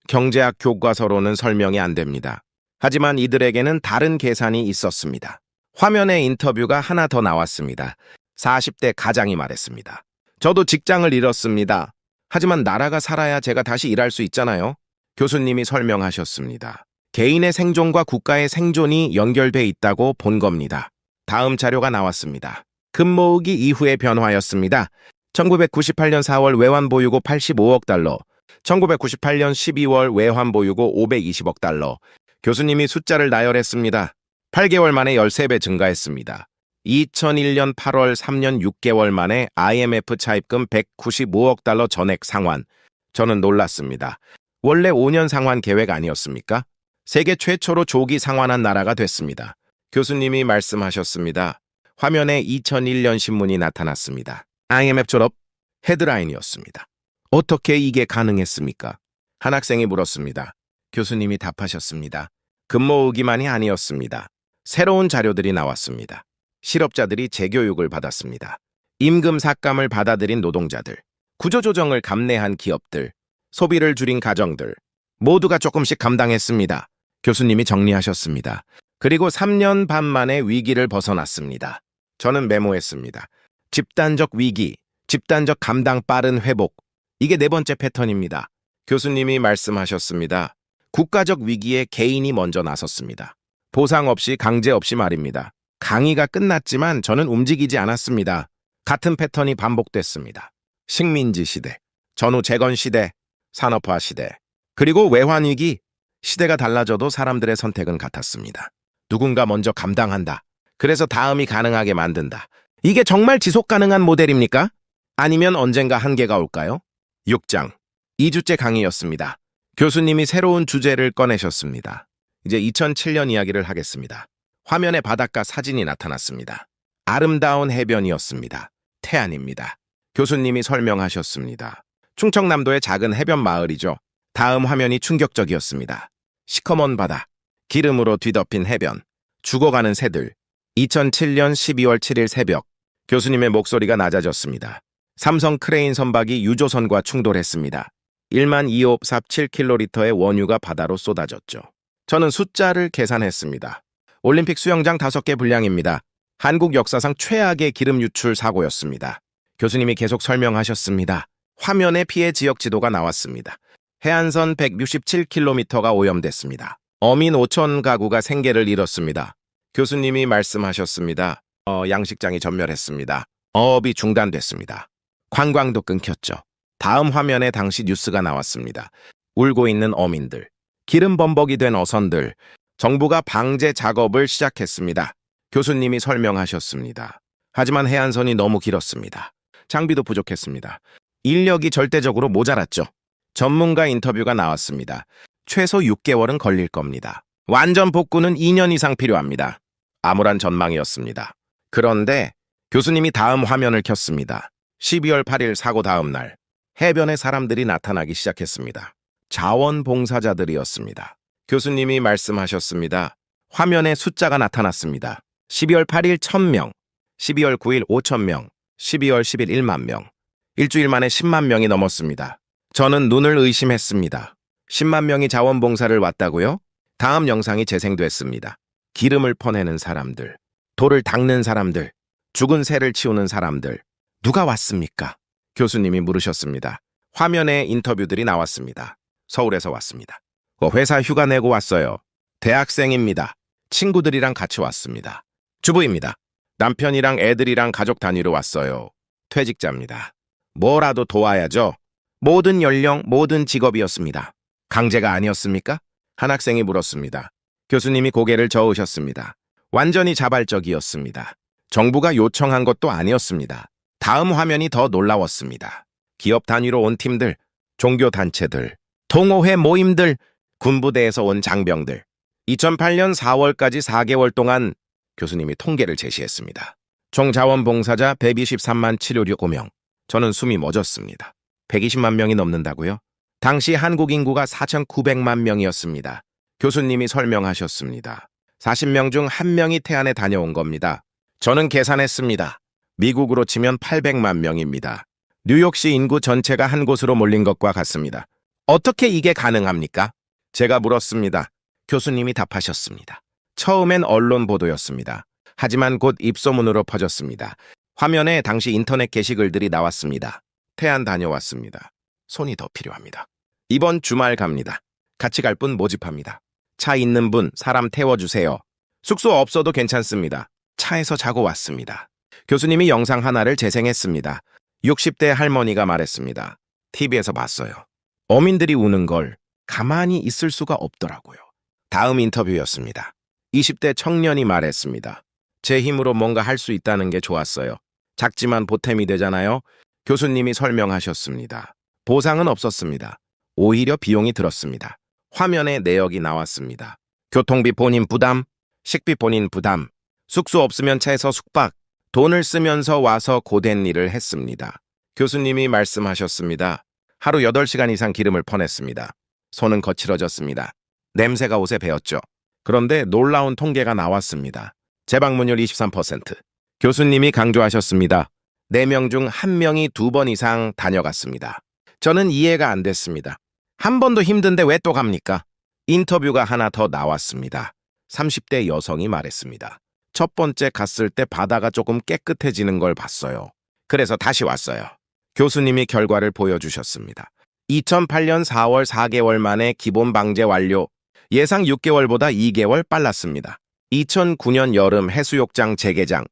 경제학 교과서로는 설명이 안 됩니다. 하지만 이들에게는 다른 계산이 있었습니다. 화면에 인터뷰가 하나 더 나왔습니다. 40대 가장이 말했습니다. 저도 직장을 잃었습니다. 하지만 나라가 살아야 제가 다시 일할 수 있잖아요. 교수님이 설명하셨습니다. 개인의 생존과 국가의 생존이 연결돼 있다고 본 겁니다. 다음 자료가 나왔습니다. 금 모으기 이후의 변화였습니다. 1998년 4월 외환보유고 85억 달러, 1998년 12월 외환보유고 520억 달러. 교수님이 숫자를 나열했습니다. 8개월 만에 13배 증가했습니다. 2001년 8월 3년 6개월 만에 IMF 차입금 195억 달러 전액 상환. 저는 놀랐습니다. 원래 5년 상환 계획 아니었습니까? 세계 최초로 조기 상환한 나라가 됐습니다. 교수님이 말씀하셨습니다. 화면에 2001년 신문이 나타났습니다. IMF 졸업 헤드라인이었습니다. 어떻게 이게 가능했습니까? 한 학생이 물었습니다. 교수님이 답하셨습니다. 금 모으기만이 아니었습니다. 새로운 자료들이 나왔습니다. 실업자들이 재교육을 받았습니다. 임금 삭감을 받아들인 노동자들, 구조조정을 감내한 기업들, 소비를 줄인 가정들, 모두가 조금씩 감당했습니다. 교수님이 정리하셨습니다. 그리고 3년 반 만에 위기를 벗어났습니다. 저는 메모했습니다. 집단적 위기, 집단적 감당 빠른 회복. 이게 네 번째 패턴입니다. 교수님이 말씀하셨습니다. 국가적 위기에 개인이 먼저 나섰습니다. 보상 없이 강제 없이 말입니다. 강의가 끝났지만 저는 움직이지 않았습니다. 같은 패턴이 반복됐습니다. 식민지 시대, 전후 재건 시대, 산업화 시대, 그리고 외환위기. 시대가 달라져도 사람들의 선택은 같았습니다. 누군가 먼저 감당한다. 그래서 다음이 가능하게 만든다. 이게 정말 지속 가능한 모델입니까? 아니면 언젠가 한계가 올까요? 6장, 2주째 강의였습니다. 교수님이 새로운 주제를 꺼내셨습니다. 이제 2007년 이야기를 하겠습니다. 화면에 바닷가 사진이 나타났습니다. 아름다운 해변이었습니다. 태안입니다. 교수님이 설명하셨습니다. 충청남도의 작은 해변 마을이죠. 다음 화면이 충격적이었습니다. 시커먼 바다, 기름으로 뒤덮인 해변, 죽어가는 새들. 2007년 12월 7일 새벽, 교수님의 목소리가 낮아졌습니다. 삼성 크레인 선박이 유조선과 충돌했습니다. 12,547킬로리터의 원유가 바다로 쏟아졌죠. 저는 숫자를 계산했습니다. 올림픽 수영장 5개 분량입니다. 한국 역사상 최악의 기름 유출 사고였습니다. 교수님이 계속 설명하셨습니다. 화면에 피해 지역 지도가 나왔습니다. 해안선 167km가 오염됐습니다. 어민 5천 가구가 생계를 잃었습니다. 교수님이 말씀하셨습니다. 양식장이 전멸했습니다. 어업이 중단됐습니다. 관광도 끊겼죠. 다음 화면에 당시 뉴스가 나왔습니다. 울고 있는 어민들, 기름 범벅이 된 어선들, 정부가 방제 작업을 시작했습니다. 교수님이 설명하셨습니다. 하지만 해안선이 너무 길었습니다. 장비도 부족했습니다. 인력이 절대적으로 모자랐죠. 전문가 인터뷰가 나왔습니다. 최소 6개월은 걸릴 겁니다. 완전 복구는 2년 이상 필요합니다. 암울한 전망이었습니다. 그런데 교수님이 다음 화면을 켰습니다. 12월 8일 사고 다음 날, 해변에 사람들이 나타나기 시작했습니다. 자원봉사자들이었습니다. 교수님이 말씀하셨습니다. 화면에 숫자가 나타났습니다. 12월 8일 1,000명, 12월 9일 5,000명, 12월 10일 1만 명. 일주일 만에 10만 명이 넘었습니다. 저는 눈을 의심했습니다. 10만 명이 자원봉사를 왔다고요? 다음 영상이 재생됐습니다. 기름을 퍼내는 사람들, 돌을 닦는 사람들, 죽은 새를 치우는 사람들. 누가 왔습니까? 교수님이 물으셨습니다. 화면에 인터뷰들이 나왔습니다. 서울에서 왔습니다. 회사 휴가 내고 왔어요. 대학생입니다. 친구들이랑 같이 왔습니다. 주부입니다. 남편이랑 애들이랑 가족 단위로 왔어요. 퇴직자입니다. 뭐라도 도와야죠. 모든 연령, 모든 직업이었습니다. 강제가 아니었습니까? 한 학생이 물었습니다. 교수님이 고개를 저으셨습니다. 완전히 자발적이었습니다. 정부가 요청한 것도 아니었습니다. 다음 화면이 더 놀라웠습니다. 기업 단위로 온 팀들, 종교 단체들, 동호회 모임들, 군부대에서 온 장병들. 2008년 4월까지 4개월 동안 교수님이 통계를 제시했습니다. 총 자원봉사자 123만 756명. 저는 숨이 멎었습니다. 120만 명이 넘는다고요? 당시 한국 인구가 4,900만 명이었습니다. 교수님이 설명하셨습니다. 40명 중 1명이 태안에 다녀온 겁니다. 저는 계산했습니다. 미국으로 치면 800만 명입니다. 뉴욕시 인구 전체가 한 곳으로 몰린 것과 같습니다. 어떻게 이게 가능합니까? 제가 물었습니다. 교수님이 답하셨습니다. 처음엔 언론 보도였습니다. 하지만 곧 입소문으로 퍼졌습니다. 화면에 당시 인터넷 게시글들이 나왔습니다. 태안 다녀왔습니다. 손이 더 필요합니다. 이번 주말 갑니다. 같이 갈 분 모집합니다. 차 있는 분 사람 태워주세요. 숙소 없어도 괜찮습니다. 차에서 자고 왔습니다. 교수님이 영상 하나를 재생했습니다. 60대 할머니가 말했습니다. TV에서 봤어요. 어민들이 우는 걸 가만히 있을 수가 없더라고요. 다음 인터뷰였습니다. 20대 청년이 말했습니다. 제 힘으로 뭔가 할 수 있다는 게 좋았어요. 작지만 보탬이 되잖아요. 교수님이 설명하셨습니다. 보상은 없었습니다. 오히려 비용이 들었습니다. 화면에 내역이 나왔습니다. 교통비 본인 부담, 식비 본인 부담, 숙소 없으면 차에서 숙박, 돈을 쓰면서 와서 고된 일을 했습니다. 교수님이 말씀하셨습니다. 하루 8시간 이상 기름을 퍼냈습니다. 손은 거칠어졌습니다. 냄새가 옷에 배었죠. 그런데 놀라운 통계가 나왔습니다. 재방문율 23%. 교수님이 강조하셨습니다. 4명 중 1명이 2번 이상 다녀갔습니다. 저는 이해가 안 됐습니다. 한 번도 힘든데 왜 또 갑니까? 인터뷰가 하나 더 나왔습니다. 30대 여성이 말했습니다. 첫 번째 갔을 때 바다가 조금 깨끗해지는 걸 봤어요. 그래서 다시 왔어요. 교수님이 결과를 보여주셨습니다. 2008년 4월 4개월 만에 기본 방제 완료. 예상 6개월보다 2개월 빨랐습니다. 2009년 여름 해수욕장 재개장.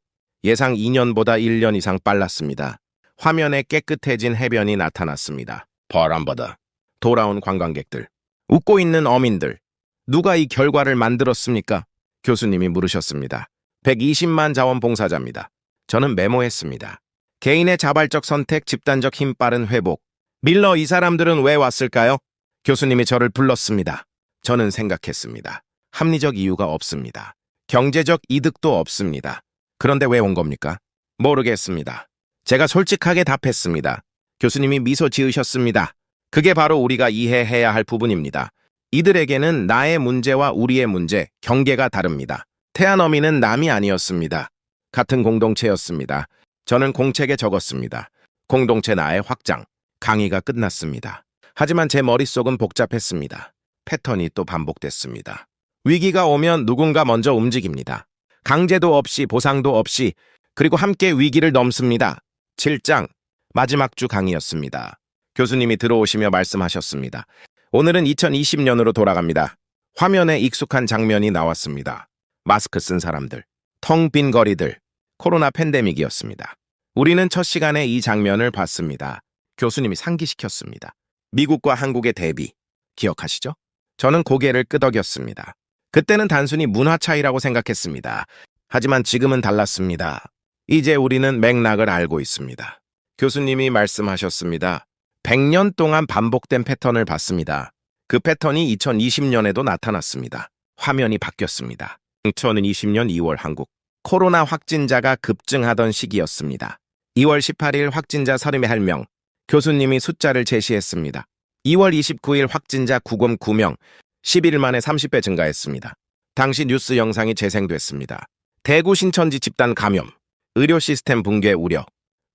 예상 2년보다 1년 이상 빨랐습니다. 화면에 깨끗해진 해변이 나타났습니다. 바람바다. 돌아온 관광객들. 웃고 있는 어민들. 누가 이 결과를 만들었습니까? 교수님이 물으셨습니다. 120만 자원봉사자입니다. 저는 메모했습니다. 개인의 자발적 선택, 집단적 힘 빠른 회복. 밀러, 이 사람들은 왜 왔을까요? 교수님이 저를 불렀습니다. 저는 생각했습니다. 합리적 이유가 없습니다. 경제적 이득도 없습니다. 그런데 왜 온 겁니까? 모르겠습니다. 제가 솔직하게 답했습니다. 교수님이 미소 지으셨습니다. 그게 바로 우리가 이해해야 할 부분입니다. 이들에게는 나의 문제와 우리의 문제, 경계가 다릅니다. 태아너미는 남이 아니었습니다. 같은 공동체였습니다. 저는 공책에 적었습니다. 공동체 나의 확장. 강의가 끝났습니다. 하지만 제 머릿속은 복잡했습니다. 패턴이 또 반복됐습니다. 위기가 오면 누군가 먼저 움직입니다. 강제도 없이 보상도 없이 그리고 함께 위기를 넘습니다. 7장 마지막 주 강의였습니다. 교수님이 들어오시며 말씀하셨습니다. 오늘은 2020년으로 돌아갑니다. 화면에 익숙한 장면이 나왔습니다. 마스크 쓴 사람들, 텅 빈 거리들, 코로나 팬데믹이었습니다. 우리는 첫 시간에 이 장면을 봤습니다. 교수님이 상기시켰습니다. 미국과 한국의 대비, 기억하시죠? 저는 고개를 끄덕였습니다. 그때는 단순히 문화 차이라고 생각했습니다. 하지만 지금은 달랐습니다. 이제 우리는 맥락을 알고 있습니다. 교수님이 말씀하셨습니다. 100년 동안 반복된 패턴을 봤습니다. 그 패턴이 2020년에도 나타났습니다. 화면이 바뀌었습니다. 2020년 2월 한국. 코로나 확진자가 급증하던 시기였습니다. 2월 18일 확진자 31명. 교수님이 숫자를 제시했습니다. 2월 29일 확진자 909명. 11일 만에 30배 증가했습니다. 당시 뉴스 영상이 재생됐습니다. 대구 신천지 집단 감염. 의료 시스템 붕괴 우려.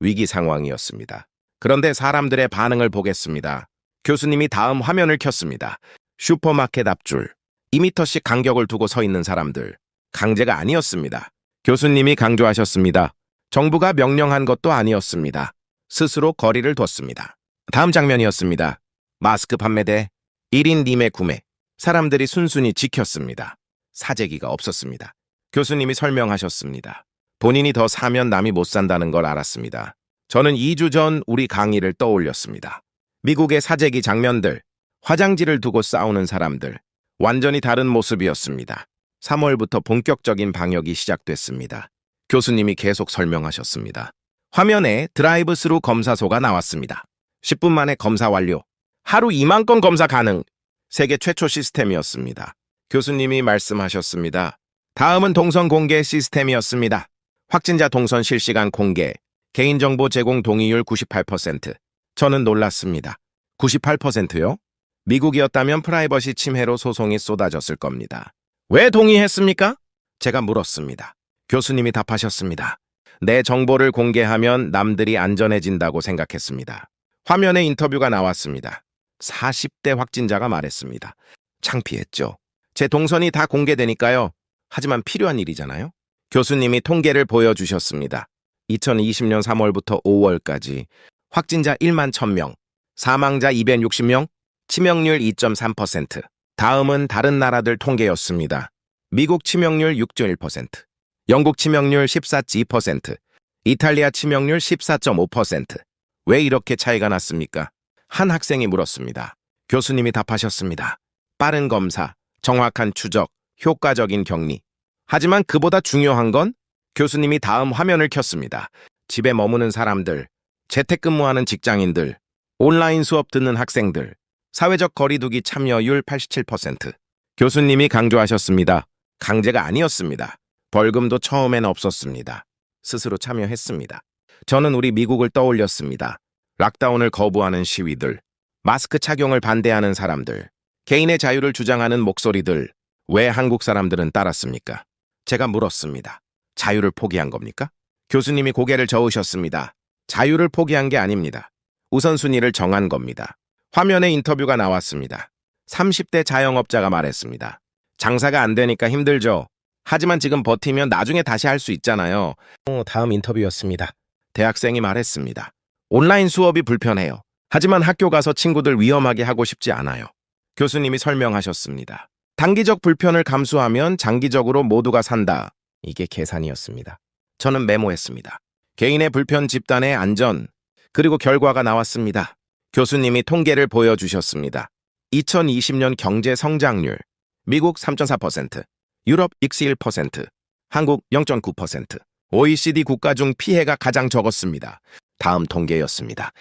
위기 상황이었습니다. 그런데 사람들의 반응을 보겠습니다. 교수님이 다음 화면을 켰습니다. 슈퍼마켓 앞줄. 2m씩 간격을 두고 서 있는 사람들. 강제가 아니었습니다. 교수님이 강조하셨습니다. 정부가 명령한 것도 아니었습니다. 스스로 거리를 뒀습니다. 다음 장면이었습니다. 마스크 판매대, 1인 님의 구매. 사람들이 순순히 지켰습니다. 사재기가 없었습니다. 교수님이 설명하셨습니다. 본인이 더 사면 남이 못 산다는 걸 알았습니다. 저는 2주 전 우리 강의를 떠올렸습니다. 미국의 사재기 장면들, 화장지를 두고 싸우는 사람들, 완전히 다른 모습이었습니다. 3월부터 본격적인 방역이 시작됐습니다. 교수님이 계속 설명하셨습니다. 화면에 드라이브 스루 검사소가 나왔습니다. 10분 만에 검사 완료. 하루 2만 건 검사 가능. 세계 최초 시스템이었습니다. 교수님이 말씀하셨습니다. 다음은 동선 공개 시스템이었습니다. 확진자 동선 실시간 공개, 개인정보 제공 동의율 98%. 저는 놀랐습니다. 98%요? 미국이었다면 프라이버시 침해로 소송이 쏟아졌을 겁니다. 왜 동의했습니까? 제가 물었습니다. 교수님이 답하셨습니다. 내 정보를 공개하면 남들이 안전해진다고 생각했습니다. 화면에 인터뷰가 나왔습니다. 40대 확진자가 말했습니다. 창피했죠. 제 동선이 다 공개되니까요. 하지만 필요한 일이잖아요. 교수님이 통계를 보여주셨습니다. 2020년 3월부터 5월까지 확진자 1만 1000명, 사망자 260명, 치명률 2.3%. 다음은 다른 나라들 통계였습니다. 미국 치명률 6.1%, 영국 치명률 14.2%, 이탈리아 치명률 14.5%. 왜 이렇게 차이가 났습니까? 한 학생이 물었습니다. 교수님이 답하셨습니다. 빠른 검사, 정확한 추적, 효과적인 격리. 하지만 그보다 중요한 건 교수님이 다음 화면을 켰습니다. 집에 머무는 사람들, 재택근무하는 직장인들, 온라인 수업 듣는 학생들, 사회적 거리두기 참여율 87%. 교수님이 강조하셨습니다. 강제가 아니었습니다. 벌금도 처음엔 없었습니다. 스스로 참여했습니다. 저는 우리 미국을 떠올렸습니다. 락다운을 거부하는 시위들, 마스크 착용을 반대하는 사람들, 개인의 자유를 주장하는 목소리들. 왜 한국 사람들은 따랐습니까? 제가 물었습니다. 자유를 포기한 겁니까? 교수님이 고개를 저으셨습니다. 자유를 포기한 게 아닙니다. 우선순위를 정한 겁니다. 화면에 인터뷰가 나왔습니다. 30대 자영업자가 말했습니다. 장사가 안 되니까 힘들죠. 하지만 지금 버티면 나중에 다시 할 수 있잖아요. 다음 인터뷰였습니다. 대학생이 말했습니다. 온라인 수업이 불편해요. 하지만 학교 가서 친구들 위험하게 하고 싶지 않아요. 교수님이 설명하셨습니다. 단기적 불편을 감수하면 장기적으로 모두가 산다. 이게 계산이었습니다. 저는 메모했습니다. 개인의 불편, 집단의 안전, 그리고 결과가 나왔습니다. 교수님이 통계를 보여주셨습니다. 2020년 경제 성장률, 미국 3.4%, 유럽 x1%, 한국 0.9%, OECD 국가 중 피해가 가장 적었습니다. 다음 통계였습니다.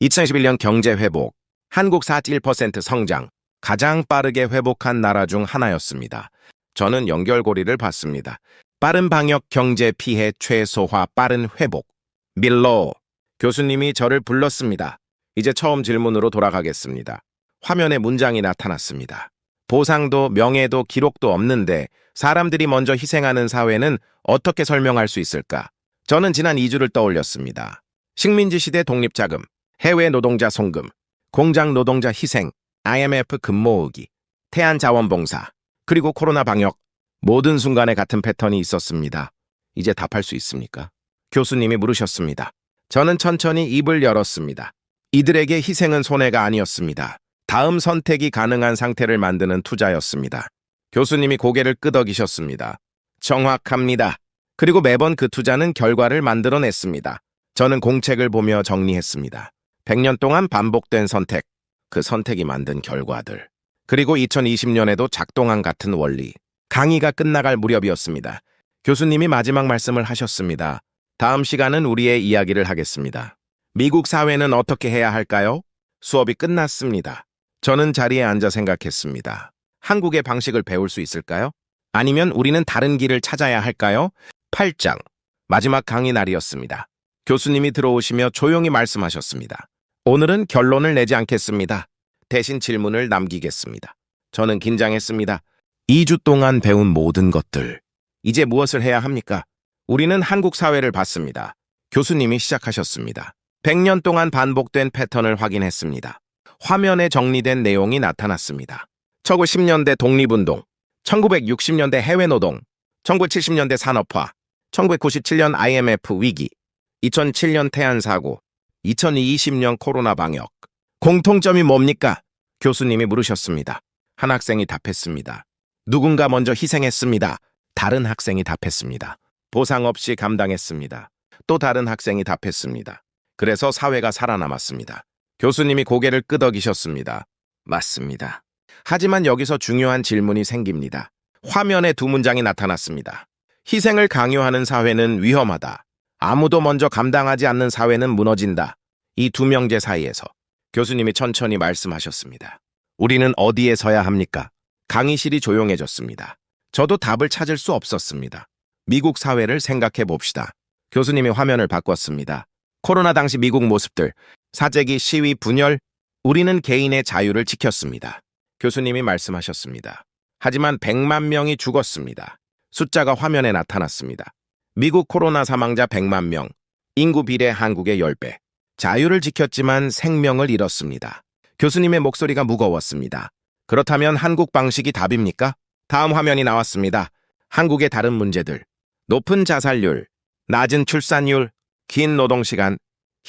2021년 경제 회복, 한국 4.1% 성장, 가장 빠르게 회복한 나라 중 하나였습니다. 저는 연결고리를 봤습니다. 빠른 방역 경제 피해 최소화 빠른 회복. 밀러. 교수님이 저를 불렀습니다. 이제 처음 질문으로 돌아가겠습니다. 화면에 문장이 나타났습니다. 보상도 명예도 기록도 없는데 사람들이 먼저 희생하는 사회는 어떻게 설명할 수 있을까? 저는 지난 2주를 떠올렸습니다. 식민지 시대 독립자금, 해외 노동자 송금, 공장 노동자 희생, IMF 금 모으기, 태안 자원봉사, 그리고 코로나 방역, 모든 순간에 같은 패턴이 있었습니다. 이제 답할 수 있습니까? 교수님이 물으셨습니다. 저는 천천히 입을 열었습니다. 이들에게 희생은 손해가 아니었습니다. 다음 선택이 가능한 상태를 만드는 투자였습니다. 교수님이 고개를 끄덕이셨습니다. 정확합니다. 그리고 매번 그 투자는 결과를 만들어냈습니다. 저는 공책을 보며 정리했습니다. 100년 동안 반복된 선택, 그 선택이 만든 결과들. 그리고 2020년에도 작동한 같은 원리. 강의가 끝나갈 무렵이었습니다. 교수님이 마지막 말씀을 하셨습니다. 다음 시간은 우리의 이야기를 하겠습니다. 미국 사회는 어떻게 해야 할까요? 수업이 끝났습니다. 저는 자리에 앉아 생각했습니다. 한국의 방식을 배울 수 있을까요? 아니면 우리는 다른 길을 찾아야 할까요? 8장. 마지막 강의 날이었습니다. 교수님이 들어오시며 조용히 말씀하셨습니다. 오늘은 결론을 내지 않겠습니다. 대신 질문을 남기겠습니다. 저는 긴장했습니다. 2주 동안 배운 모든 것들. 이제 무엇을 해야 합니까? 우리는 한국 사회를 봤습니다. 교수님이 시작하셨습니다. 100년 동안 반복된 패턴을 확인했습니다. 화면에 정리된 내용이 나타났습니다. 1910년대 독립운동, 1960년대 해외노동, 1970년대 산업화, 1997년 IMF 위기, 2007년 태안사고, 2020년 코로나 방역. 공통점이 뭡니까? 교수님이 물으셨습니다. 한 학생이 답했습니다. 누군가 먼저 희생했습니다. 다른 학생이 답했습니다. 보상 없이 감당했습니다. 또 다른 학생이 답했습니다. 그래서 사회가 살아남았습니다. 교수님이 고개를 끄덕이셨습니다. 맞습니다. 하지만 여기서 중요한 질문이 생깁니다. 화면에 두 문장이 나타났습니다. 희생을 강요하는 사회는 위험하다. 아무도 먼저 감당하지 않는 사회는 무너진다. 이 두 명제 사이에서 교수님이 천천히 말씀하셨습니다. 우리는 어디에 서야 합니까? 강의실이 조용해졌습니다. 저도 답을 찾을 수 없었습니다. 미국 사회를 생각해 봅시다. 교수님이 화면을 바꿨습니다. 코로나 당시 미국 모습들, 사재기, 시위, 분열, 우리는 개인의 자유를 지켰습니다. 교수님이 말씀하셨습니다. 하지만 100만 명이 죽었습니다. 숫자가 화면에 나타났습니다. 미국 코로나 사망자 100만 명, 인구 비례 한국의 10배. 자유를 지켰지만 생명을 잃었습니다. 교수님의 목소리가 무거웠습니다. 그렇다면 한국 방식이 답입니까? 다음 화면이 나왔습니다. 한국의 다른 문제들. 높은 자살률, 낮은 출산율, 긴 노동시간,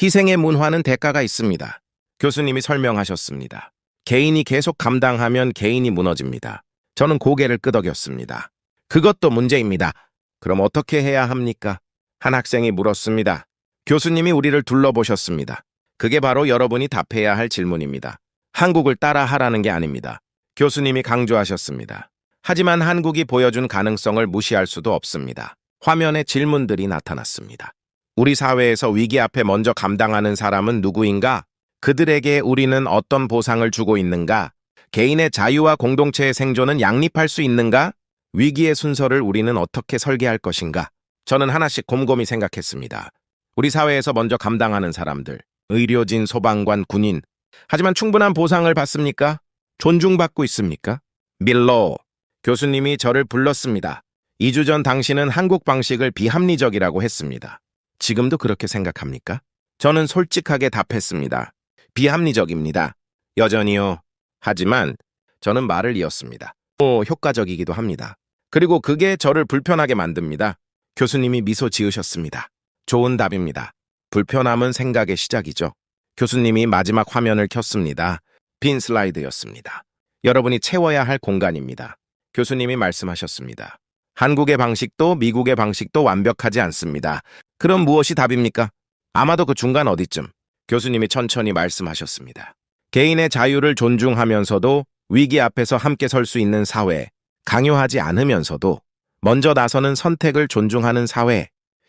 희생의 문화는 대가가 있습니다. 교수님이 설명하셨습니다. 개인이 계속 감당하면 개인이 무너집니다. 저는 고개를 끄덕였습니다. 그것도 문제입니다. 그럼 어떻게 해야 합니까? 한 학생이 물었습니다. 교수님이 우리를 둘러보셨습니다. 그게 바로 여러분이 답해야 할 질문입니다. 한국을 따라하라는 게 아닙니다. 교수님이 강조하셨습니다. 하지만 한국이 보여준 가능성을 무시할 수도 없습니다. 화면에 질문들이 나타났습니다. 우리 사회에서 위기 앞에 먼저 감당하는 사람은 누구인가? 그들에게 우리는 어떤 보상을 주고 있는가? 개인의 자유와 공동체의 생존은 양립할 수 있는가? 위기의 순서를 우리는 어떻게 설계할 것인가? 저는 하나씩 곰곰이 생각했습니다. 우리 사회에서 먼저 감당하는 사람들, 의료진, 소방관, 군인. 하지만 충분한 보상을 받습니까? 존중받고 있습니까? 밀러, 교수님이 저를 불렀습니다. 2주 전 당신은 한국 방식을 비합리적이라고 했습니다. 지금도 그렇게 생각합니까? 저는 솔직하게 답했습니다. 비합리적입니다. 여전히요. 하지만 저는 말을 이었습니다. 효과적이기도 합니다. 그리고 그게 저를 불편하게 만듭니다. 교수님이 미소 지으셨습니다. 좋은 답입니다. 불편함은 생각의 시작이죠. 교수님이 마지막 화면을 켰습니다. 빈 슬라이드였습니다. 여러분이 채워야 할 공간입니다. 교수님이 말씀하셨습니다. 한국의 방식도 미국의 방식도 완벽하지 않습니다. 그럼 무엇이 답입니까? 아마도 그 중간 어디쯤. 교수님이 천천히 말씀하셨습니다. 개인의 자유를 존중하면서도 위기 앞에서 함께 설 수 있는 사회, 강요하지 않으면서도 먼저 나서는 선택을 존중하는 사회,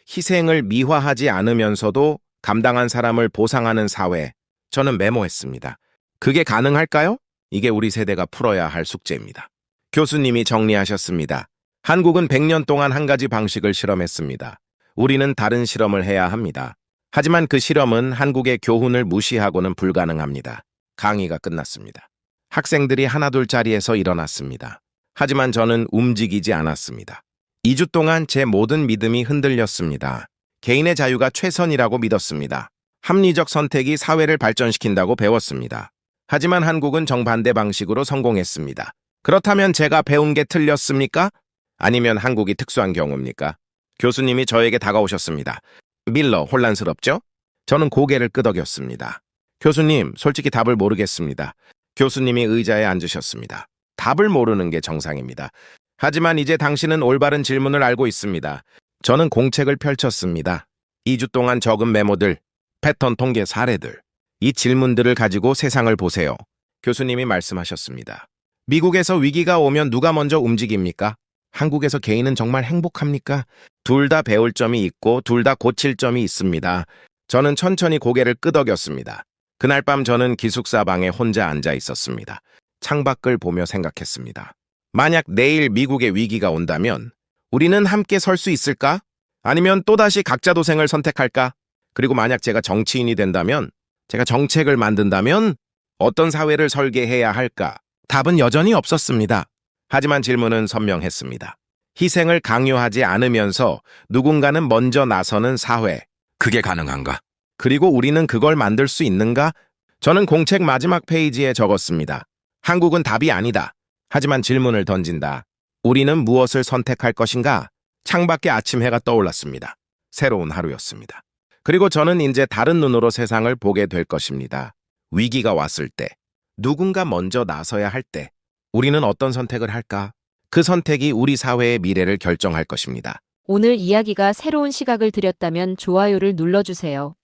희생을 미화하지 않으면서도 감당한 사람을 보상하는 사회. 저는 메모했습니다. 그게 가능할까요? 이게 우리 세대가 풀어야 할 숙제입니다. 교수님이 정리하셨습니다. 한국은 100년 동안 한 가지 방식을 실험했습니다. 우리는 다른 실험을 해야 합니다. 하지만 그 실험은 한국의 교훈을 무시하고는 불가능합니다. 강의가 끝났습니다. 학생들이 하나둘 자리에서 일어났습니다. 하지만 저는 움직이지 않았습니다. 2주 동안 제 모든 믿음이 흔들렸습니다. 개인의 자유가 최선이라고 믿었습니다. 합리적 선택이 사회를 발전시킨다고 배웠습니다. 하지만 한국은 정반대 방식으로 성공했습니다. 그렇다면 제가 배운 게 틀렸습니까? 아니면 한국이 특수한 경우입니까? 교수님이 저에게 다가오셨습니다. 밀러, 혼란스럽죠? 저는 고개를 끄덕였습니다. 교수님, 솔직히 답을 모르겠습니다. 교수님이 의자에 앉으셨습니다. 답을 모르는 게 정상입니다. 하지만 이제 당신은 올바른 질문을 알고 있습니다. 저는 공책을 펼쳤습니다. 2주 동안 적은 메모들, 패턴 통계 사례들, 이 질문들을 가지고 세상을 보세요. 교수님이 말씀하셨습니다. 미국에서 위기가 오면 누가 먼저 움직입니까? 한국에서 개인은 정말 행복합니까? 둘 다 배울 점이 있고 둘 다 고칠 점이 있습니다. 저는 천천히 고개를 끄덕였습니다. 그날 밤 저는 기숙사 방에 혼자 앉아 있었습니다. 창밖을 보며 생각했습니다. 만약 내일 미국의 위기가 온다면 우리는 함께 설 수 있을까? 아니면 또다시 각자 도생을 선택할까? 그리고 만약 제가 정치인이 된다면, 제가 정책을 만든다면 어떤 사회를 설계해야 할까? 답은 여전히 없었습니다. 하지만 질문은 선명했습니다. 희생을 강요하지 않으면서 누군가는 먼저 나서는 사회. 그게 가능한가? 그리고 우리는 그걸 만들 수 있는가? 저는 공책 마지막 페이지에 적었습니다. 한국은 답이 아니다. 하지만 질문을 던진다. 우리는 무엇을 선택할 것인가? 창밖에 아침 해가 떠올랐습니다. 새로운 하루였습니다. 그리고 저는 이제 다른 눈으로 세상을 보게 될 것입니다. 위기가 왔을 때, 누군가 먼저 나서야 할 때, 우리는 어떤 선택을 할까? 그 선택이 우리 사회의 미래를 결정할 것입니다. 오늘 이야기가 새로운 시각을 드렸다면 좋아요를 눌러주세요.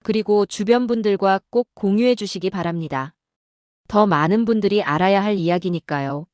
그리고 주변 분들과 꼭 공유해 주시기 바랍니다. 더 많은 분들이 알아야 할 이야기니까요.